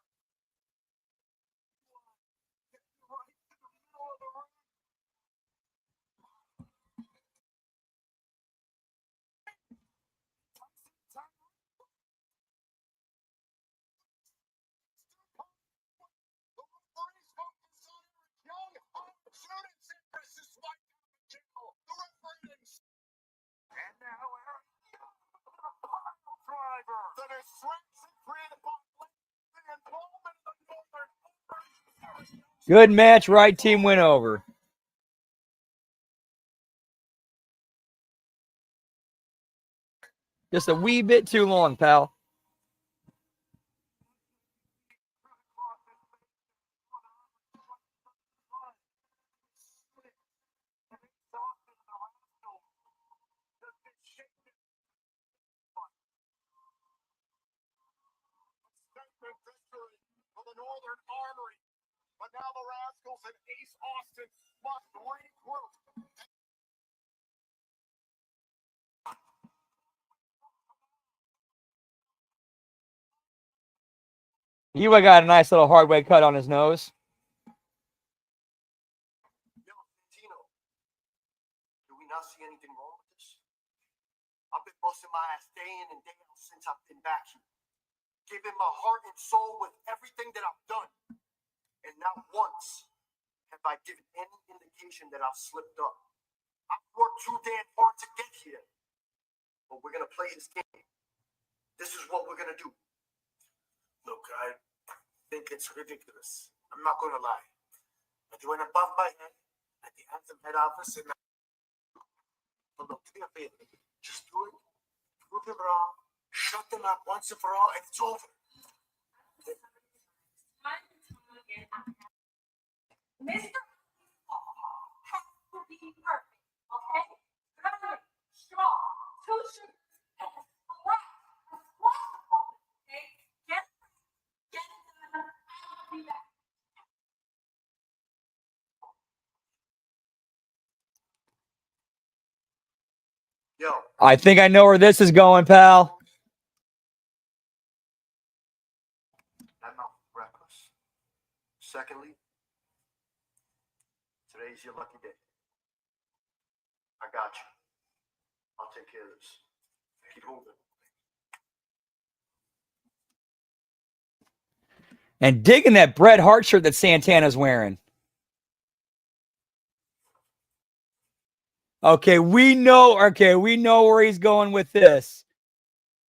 Good match, right team win over. Just a wee bit too long, pal. Victory for the Northern Armory. But now the Rascals and Ace Austin must regroup. You got a nice little hard way cut on his nose. Yo, Tino, do we not see anything wrong with this? I've been busting my ass day in and day out since I've been back here. Giving my heart and soul with everything that I've done. And not once have I given any indication that I've slipped up. I've worked too damn hard to get here. But we're going to play this game. This is what we're going to do. Look, I think it's ridiculous. I'm not going to lie. I went above my head at the Anthem head office and but look, do me a favor. Just do it. Prove them wrong. Shut them up once and for all, and it's over. Mr. has to be perfect, okay? Good, strong, two sugars, and black. Okay? Get it done. I'll be back. Yo, I think I know where this is going, pal. that mouth reckless. Secondly, today's your lucky day. I got you. I'll take care of this. Keep moving. And digging that Bret Hart shirt that Santana's wearing. Okay, we know where he's going with this.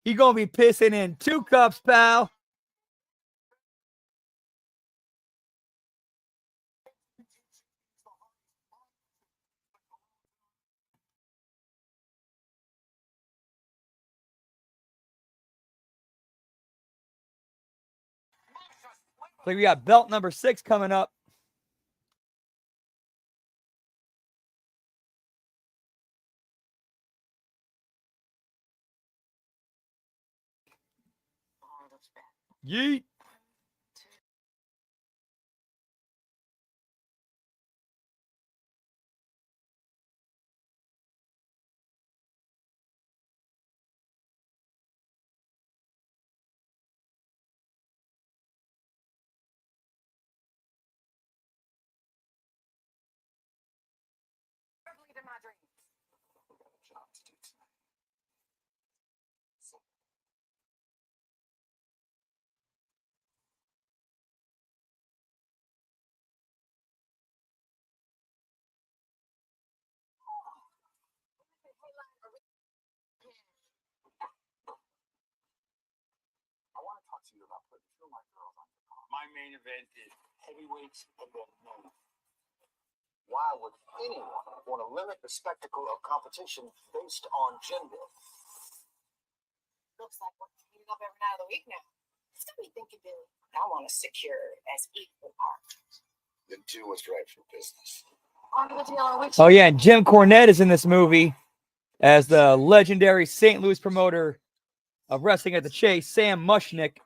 He's going to be pissing in 2 cups, pal. So we got belt number 6 coming up. Yeet. I want to talk to you about putting 2 of my girls on your card. My main event is heavyweights and then men. Why would anyone want to limit the spectacle of competition based on gender? Looks like we're cleaning up every night of the week now. What's got me thinking, Billy? I want to secure as equal partners. Then do what's right for business. On to the deal on which. Oh, yeah, and Jim Cornette is in this movie as the legendary St. Louis promoter of wrestling at the Chase, Sam Muchnick.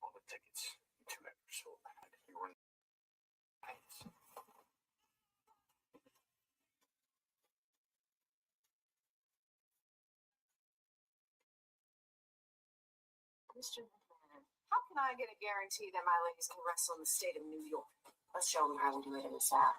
All the tickets you 2 have sold. You were Mr. McMahon, how can I get a guarantee that my ladies can wrestle in the state of New York? Let's show them how we do it in the South.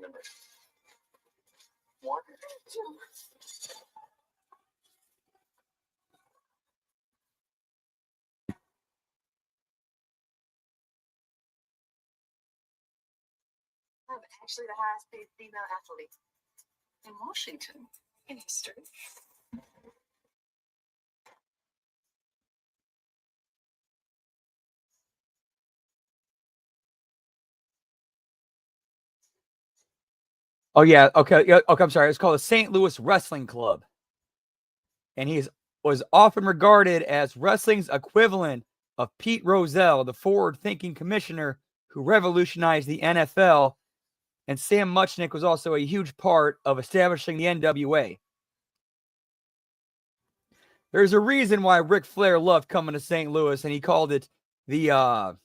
remember. 1, 2. I'm actually the highest paid female athlete in Washington in history. Oh, yeah. Okay. Yeah, okay. I'm sorry. It's called the St. Louis Wrestling Club. And he was often regarded as wrestling's equivalent of Pete Rozelle, the forward-thinking commissioner who revolutionized the NFL. And Sam Muchnick was also a huge part of establishing the NWA. There's a reason why Ric Flair loved coming to St. Louis, and he called it the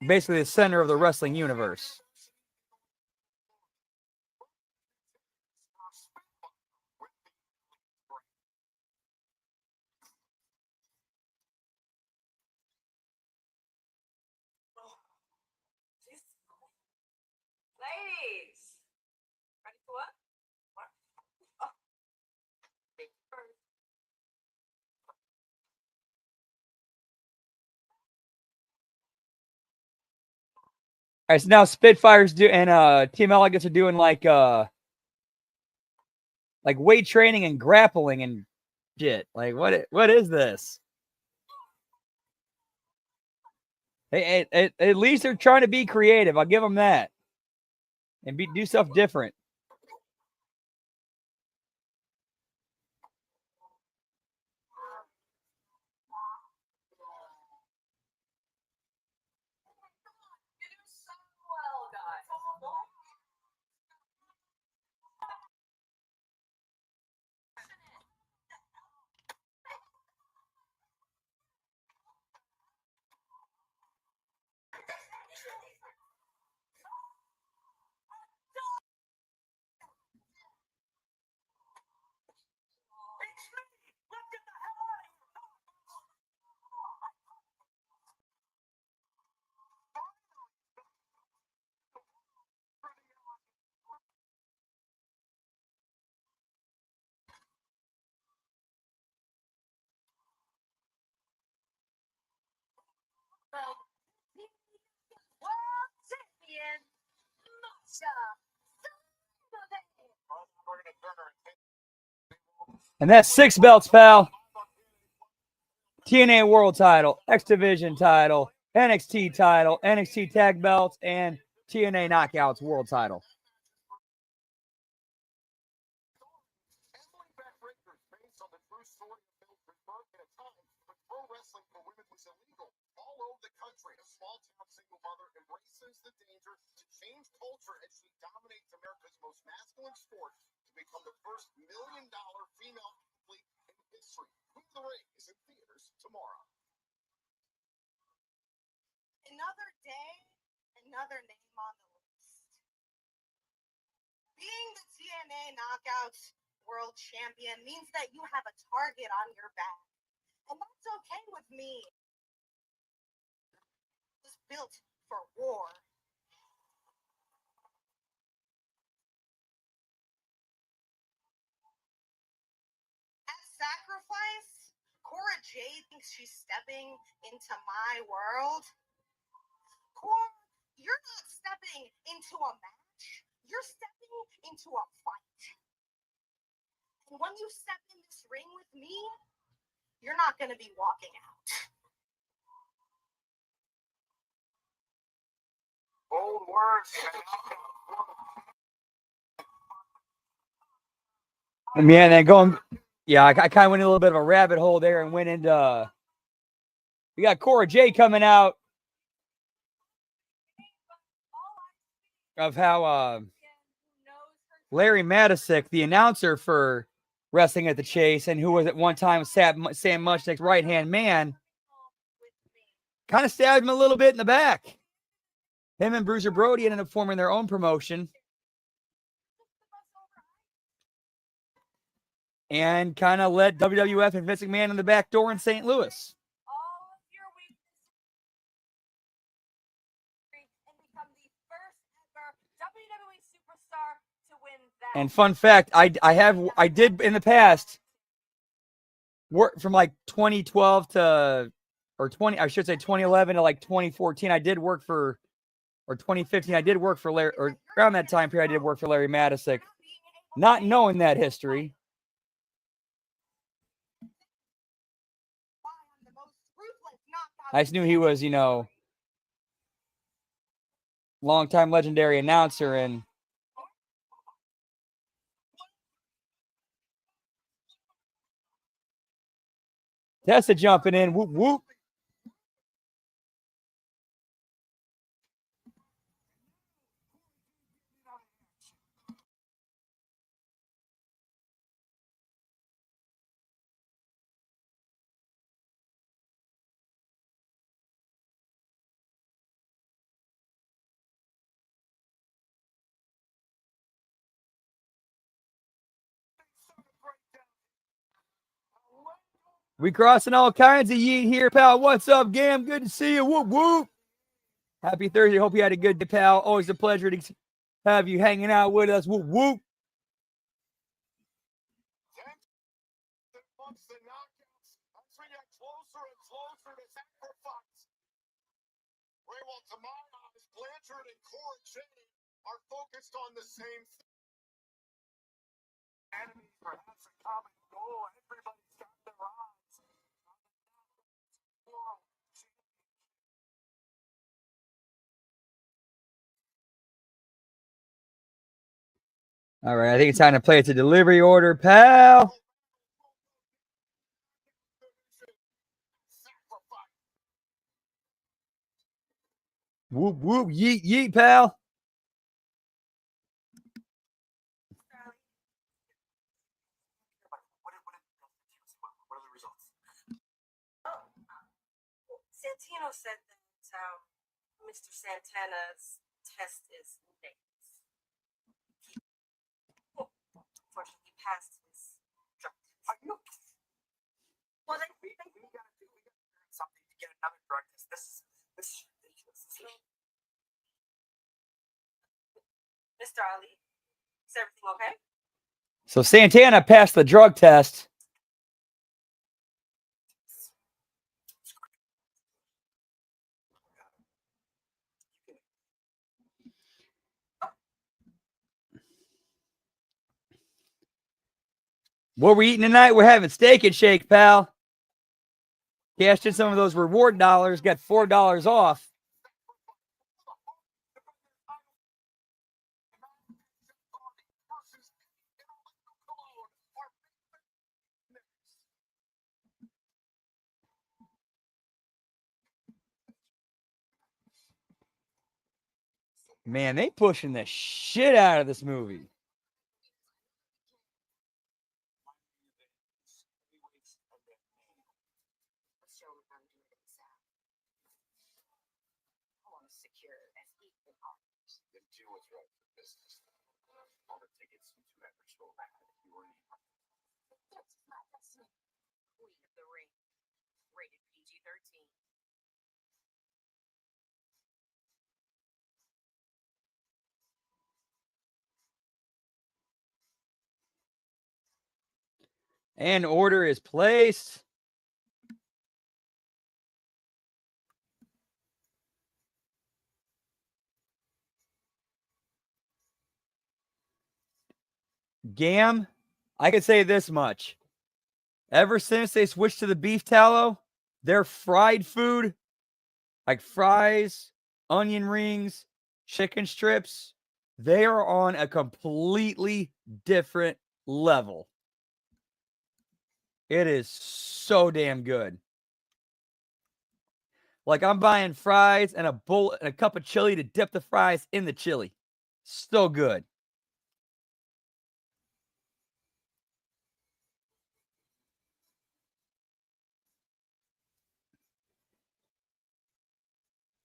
basically the center of the wrestling universe. Ladies, ready for what? All right, so now Spitfires and Team Elegance are doing like weight training and grappling and shit. Like what is this? Hey, at least they're trying to be creative. I'll give them that. And do stuff different. And that's 6 belts, pal. TNA World Title, X Division title, NXT title, NXT Tag Belts, and TNA Knockouts World Title. Emily backbreakers based on the true story of Mildred Burke at a time when pro wrestling for women was illegal. All over the country, a small-town single mother embraces the danger to change culture as she dominates America's most masculine sport to become the first $1 million female athlete in history. Queen of the Ring is in theaters tomorrow. Another day, another name on the list. Being the TNA Knockouts World Champion means that you have a target on your back. And that's okay with me. It was built for war. At Sacrifice, Cora Jade thinks she's stepping into my world. Cora, you're not stepping into a match. You're stepping into a fight. And when you step in this ring with me, you're not going to be walking out. Bold words. Yeah, and then going, yeah, I kind of went in a little bit of a rabbit hole there and went into, we got Cora Jade coming out of how Larry Matisick, the announcer for Wrestling at the Chase, and who was at one time Sam Muchnick's right-hand man, kind of stabbed him a little bit in the back. Him and Bruiser Brody ended up forming their own promotion and kind of let WWF and Vince McMahon in the back door in St. Louis. And fun fact, I did in the past work from like 2012 to, or 2011 to like 2014. I did work for, or 2015, I did work for Larry, or around that time period, I did work for Larry Matisick, not knowing that history. I just knew he was, longtime legendary announcer, and Tessa jumping in, whoop whoop. We crossing all kinds of yeet here, pal. What's up, Gam? Good to see you. Whoop, whoop. Happy Thursday. Hope you had a good day, pal. Always a pleasure to have you hanging out with us. Whoop, whoop. The knockouts as we get closer and closer to Sacrifice. Well, to my eyes, Blanchard and Cora Jade are focused on the same thing. Enemies perhaps a common goal. Everybody's got their eyes on the World Championship. All right, I think it's time to play it to delivery order, pal. Whoop, whoop, yeet, yeet, pal. What are the results? Santino said that Mr. Santana's test is negative. Unfortunately, he passed his drug test. Well, then we gotta do something to get another drug test. This is ridiculous. Mr. Ali, is everything okay? So Santana passed the drug test. What we're eating tonight? We're having Steak and Shake, pal. Cashed in some of those reward dollars, got $4 off. Man, they pushing the shit out of this movie. Queen of the Ring, rated PG-13. And order is placed. Gam, I can say this much. Ever since they switched to the beef tallow, their fried food, like fries, onion rings, chicken strips, they are on a completely different level. It is so damn good. Like I'm buying fries and a cup of chili to dip the fries in the chili. So good.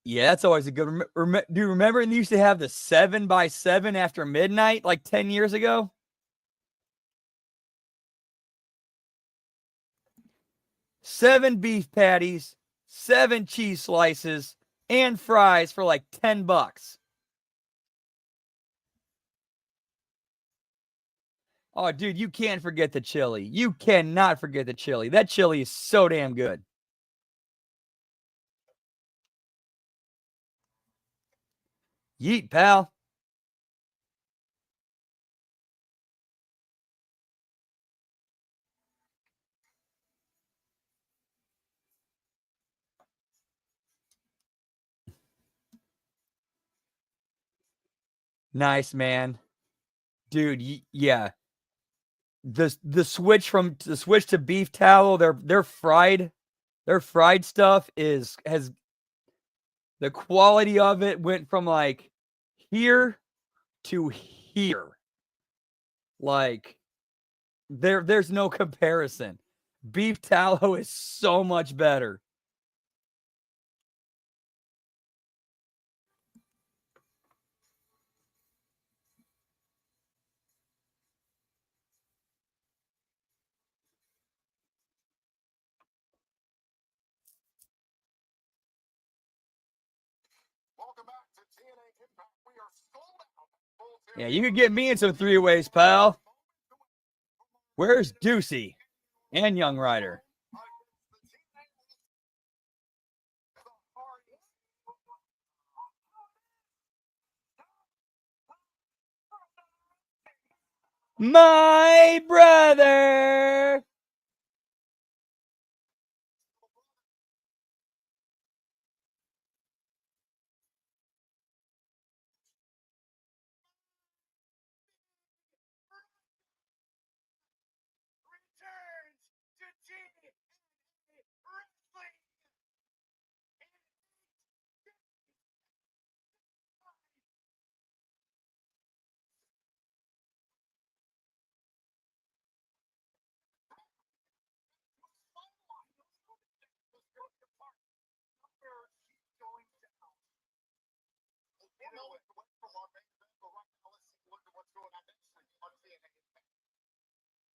Yeah, that's always a good. Do you remember when they used to have the 7x7 after midnight, like 10 years ago? Seven beef patties, 7 cheese slices, and fries for like $10. Oh, dude, you can't forget the chili. You cannot forget the chili. That chili is so damn good. Yeet, pal. Nice, man. Dude, yeah. The switch to beef tallow, their fried stuff has the quality of it went from like here to here. Like there's no comparison. Beef tallow is so much better. Welcome back to TNA Impact. We are sold out. Yeah, you could get me in some 3-ways, pal. Where's Deucey and Young Rider? My brother. Returns to TNA Wrestling.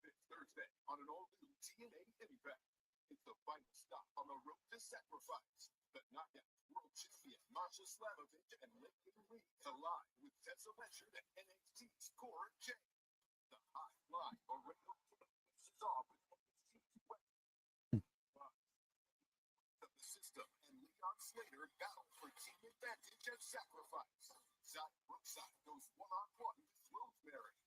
This Thursday on an all-new TNA Impact. It's the final stop on the road to sacrifice. The Knockout World Champion Masha Slamovich and Lady Marie collide with Tessa Blanchard and NXT's Cora Jade. The high-flying Laredo faces off with NXT's weapon. The system and Leon Slater battle for team advantage at sacrifice. Zion Brookside goes one-on-one with Rosemary.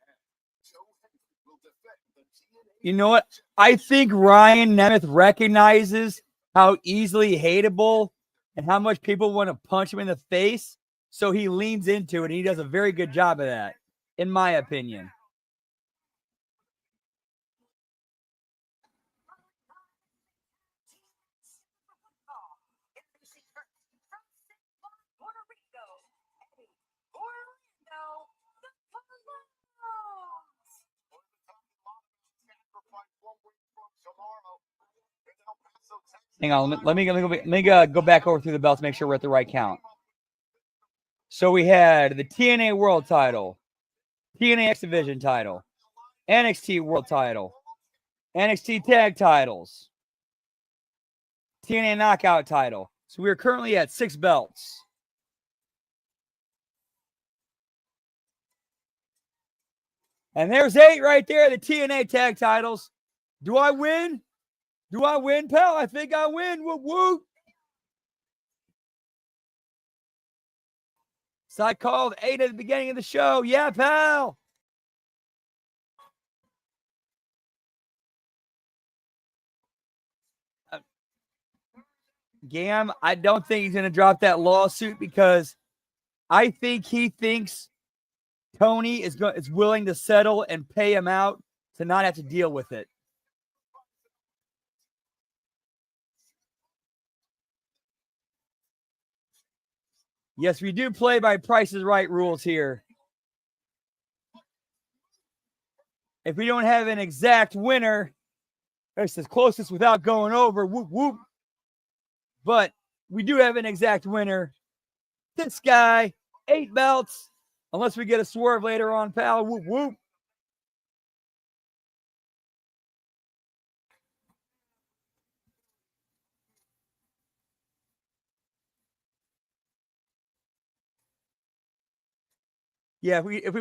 And Joe Henry will defend the TNA. You know what? I think Ryan Nemeth recognizes how easily hateable and how much people want to punch him in the face. So he leans into it, and he does a very good job of that, in my opinion. Hang on, let me go back over through the belts, make sure we're at the right count. So we had the TNA World Title, TNA X Division Title, NXT World Title, NXT Tag Titles, TNA Knockout Title. So we are currently at 6 belts. And there's 8 right there, the TNA Tag Titles. Do I win? Do I win, pal? I think I win. Whoop, whoop. So I called 8 at the beginning of the show. Yeah, pal. Gam, I don't think he's going to drop that lawsuit because I think he thinks Tony is willing to settle and pay him out to not have to deal with it. Yes, we do play by Price is Right rules here. If we don't have an exact winner, it's as closest without going over. Whoop, whoop. But we do have an exact winner. This guy, 8 belts. Unless we get a swerve later on, pal. Whoop, whoop. Yeah, if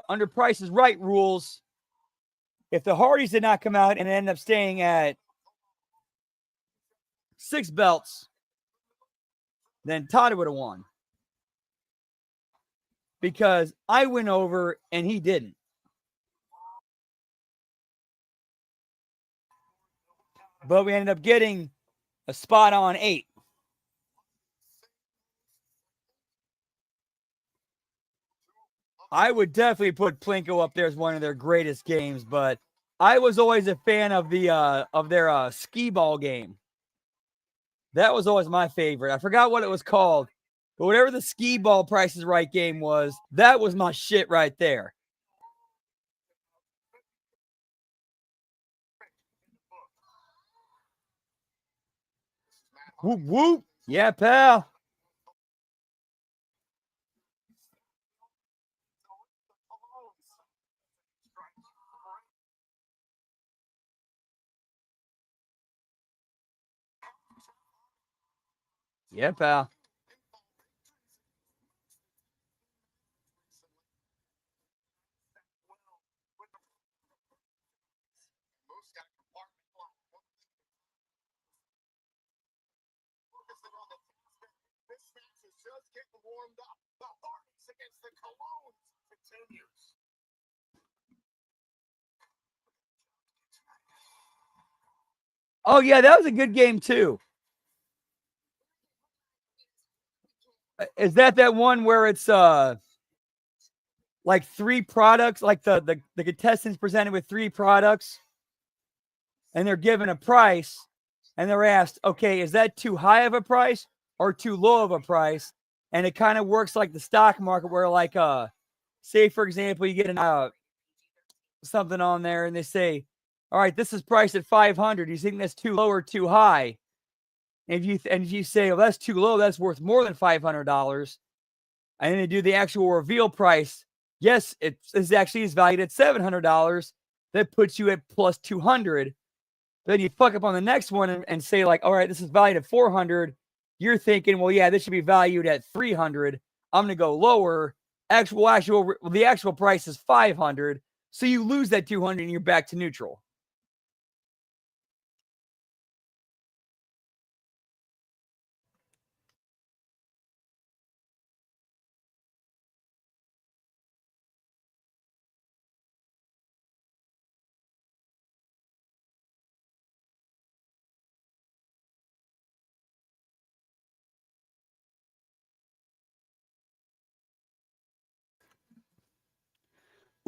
under Price is Right rules, if the Hardys did not come out and end up staying at 6 belts, then Todd would have won. Because I went over and he didn't. But we ended up getting a spot on 8. I would definitely put Plinko up there as one of their greatest games, but I was always a fan of their skee ball game. That was always my favorite. I forgot what it was called, but whatever the skee ball Price is Right game was, that was my shit right there. Whoop whoop, yeah, pal. Yeah, pal. This match is just getting warmed up. The Hardys against the Colognes continues. Oh, yeah, that was a good game, too. Is that one where it's like 3 products, like the contestants presented with 3 products, and they're given a price, and they're asked, okay, is that too high of a price or too low of a price? And it kind of works like the stock market where, like, say, for example, you get something on there, and they say, all right, this is priced at 500. Do you think that's too low or too high? And if you say, well, that's too low, that's worth more than $500, and then they do the actual reveal price. Yes, it is valued at $700. That puts you at plus 200. Then you fuck up on the next one and say, like, all right, this is valued at 400. You're thinking, well, yeah, this should be valued at 300. I'm going to go lower. The actual price is 500. So you lose that 200 and you're back to neutral.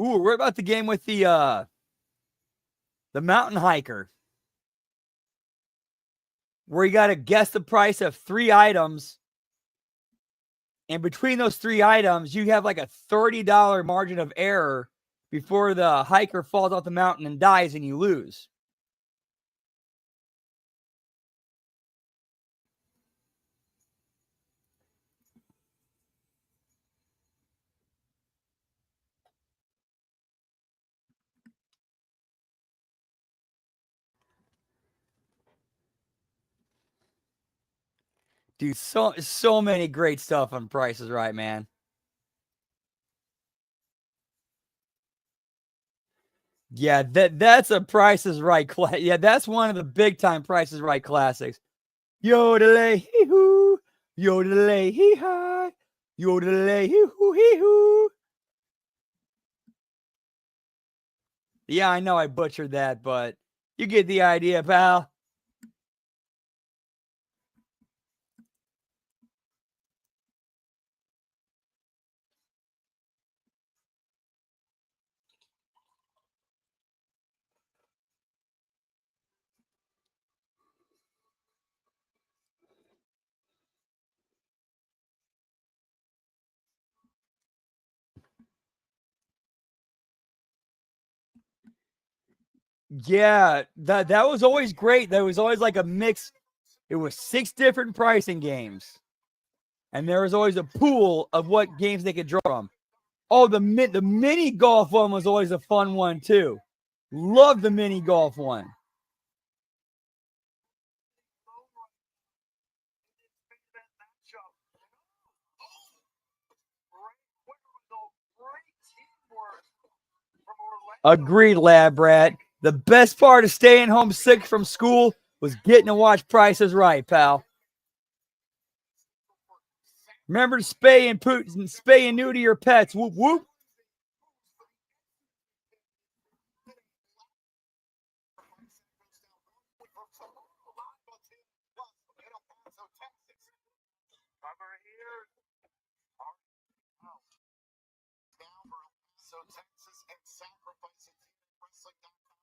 Ooh, we're about the game with the mountain hiker, where you got to guess the price of 3 items. And between those 3 items, you have like a $30 margin of error before the hiker falls off the mountain and dies and you lose. Dude, so many great stuff on Price is Right, man. Yeah, that's a Price is Right. Yeah, that's one of the big time Price is Right classics. Yodelay hee hoo, yodelay hee hi, yodelay hee hoo hee hoo. Yeah, I know I butchered that, but you get the idea, pal. Yeah, that was always great. There was always like a mix. It was 6 different pricing games, and there was always a pool of what games they could draw from. Oh, the mini golf one was always a fun one too. Love the mini golf one. Agreed, lab rat. The best part of staying home sick from school was getting to watch Price is Right, pal. Remember to spay and neuter your pets. Whoop whoop. So Texas and sacrifice at TNAWrestling.com.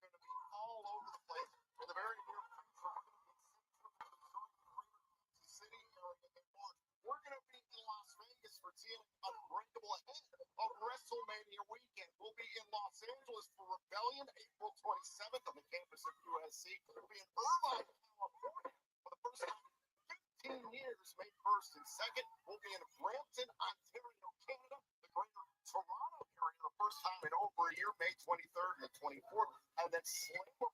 We are going to be all over the place in the very near future. City area in March. We're going to be in Las Vegas for TNA Unbreakable ahead of WrestleMania weekend. We'll be in Los Angeles for Rebellion April 27th on the campus of USC. We'll be in Irvine, California for the first time in 15 years, May 1st and 2nd. We'll be in Brampton, Ontario, Canada, the greater Toronto area the first time in over a year, May 23rd and the 24th, and then Slammerburg,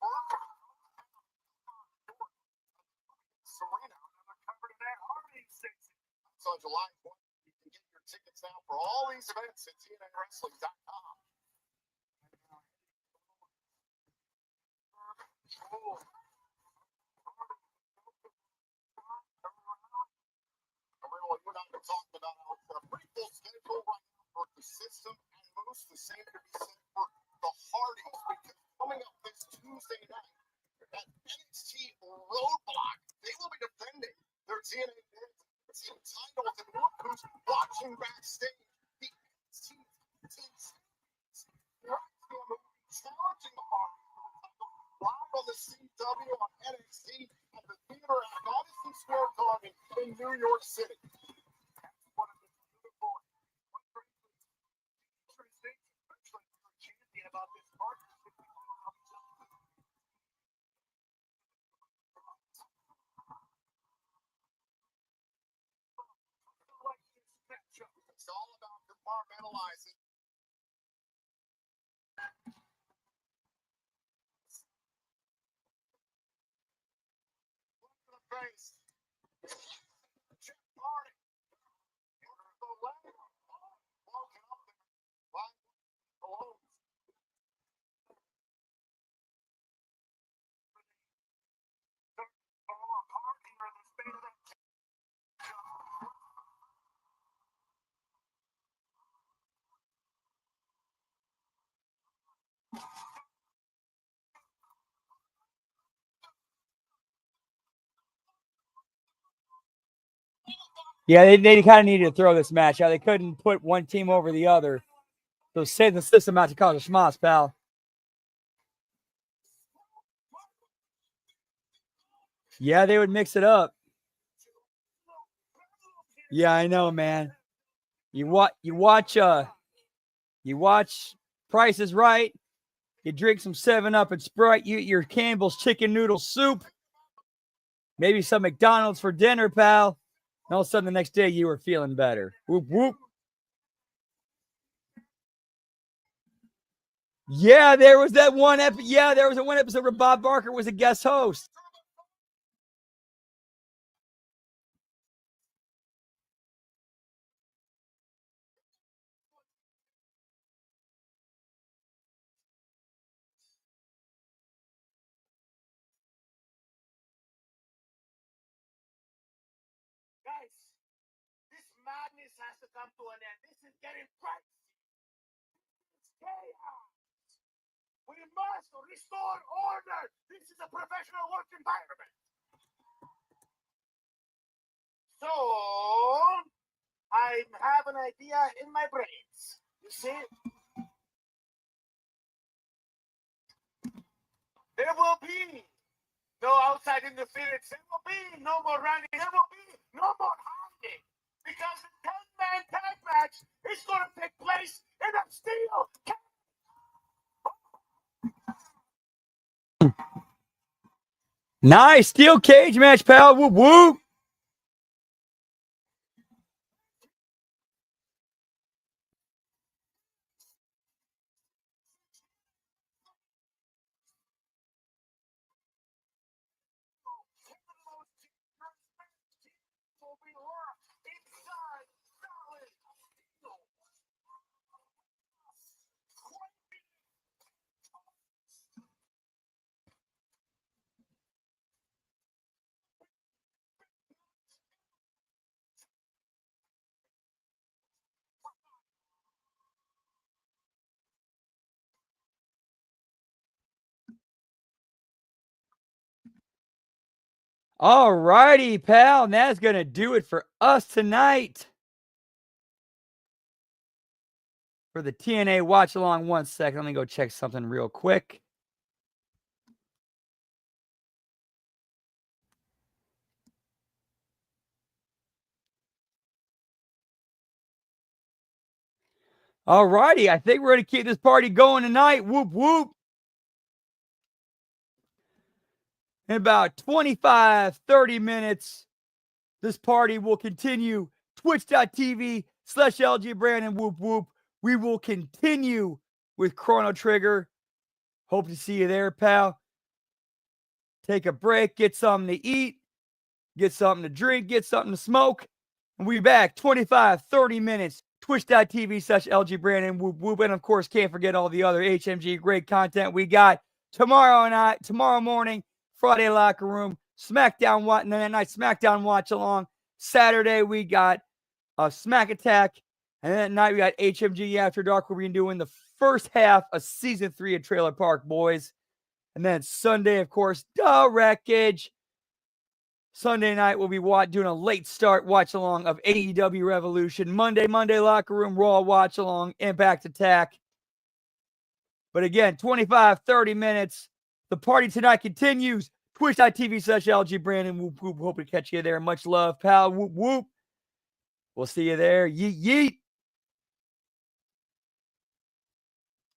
Serena, covered in that Harmony Station. So on July 1st, you can get your tickets now for all these events at TNAWrestling.com. Well, you and I have talked about how it's a pretty full schedule right now for the system, and most the same to be said for the Hardys, because coming up this Tuesday night at NXT Roadblock, they will be defending their TNA Team titles, and look who's watching backstage. The NXT Team challenging the Hardys live on the CW on NXT at the Theater at Madison Square Garden in New York City. One of the beautiful, interesting, champion about this partnership. It's all about compartmentalizing. Look at the face. Jeff Hardy. Here's the leg. Walking up there. By Malone. Yeah, they kind of needed to throw this match out. They couldn't put one team over the other. So save the system out to cause a schmoz, pal. Yeah, they would mix it up. Yeah, I know, man. You watch Price is Right. You drink some 7-Up and Sprite. You eat your Campbell's chicken noodle soup. Maybe some McDonald's for dinner, pal. And all of a sudden, the next day, you were feeling better. Whoop, whoop. Yeah, there was that one there was one episode where Bob Barker was a guest host. Guys, this madness has to come to an end. This is getting crazy. It's chaos. We must restore order. This is a professional work environment. So, I have an idea in my brains. You see? There will be no outside interference. There will be no more running. There will be no more hiding. Because the 10-man tag match is going to take place in a steel cage. Nice steel cage match, pal. Whoop, whoop. All righty, pal. And that's going to do it for us tonight. For the TNA watch along, 1 second. Let me go check something real quick. All righty. I think we're going to keep this party going tonight. Whoop, whoop. In about 25, 30 minutes, this party will continue. Twitch.tv/LG Brandon, whoop, whoop. We will continue with Chrono Trigger. Hope to see you there, pal. Take a break, get something to eat, get something to drink, get something to smoke. And we'll be back 25, 30 minutes. Twitch.tv/LG Brandon, whoop, whoop. And of course, can't forget all the other HMG great content we got tomorrow morning. Friday Locker Room, SmackDown Watch Along. Saturday we got a Smack Attack, and then at night we got HMG After Dark, where we're doing the first half of season 3 of Trailer Park Boys. And then Sunday, of course, The Wreckage. Sunday night we'll be doing a late start watch along of AEW Revolution. Monday Locker Room, Raw Watch Along, Impact Attack. But again, 25, 30 minutes. The party tonight continues. Twitch.tv/LG Brandon. Whoop, whoop. Hope to catch you there. Much love, pal. Whoop, whoop. We'll see you there. Yeet, yeet.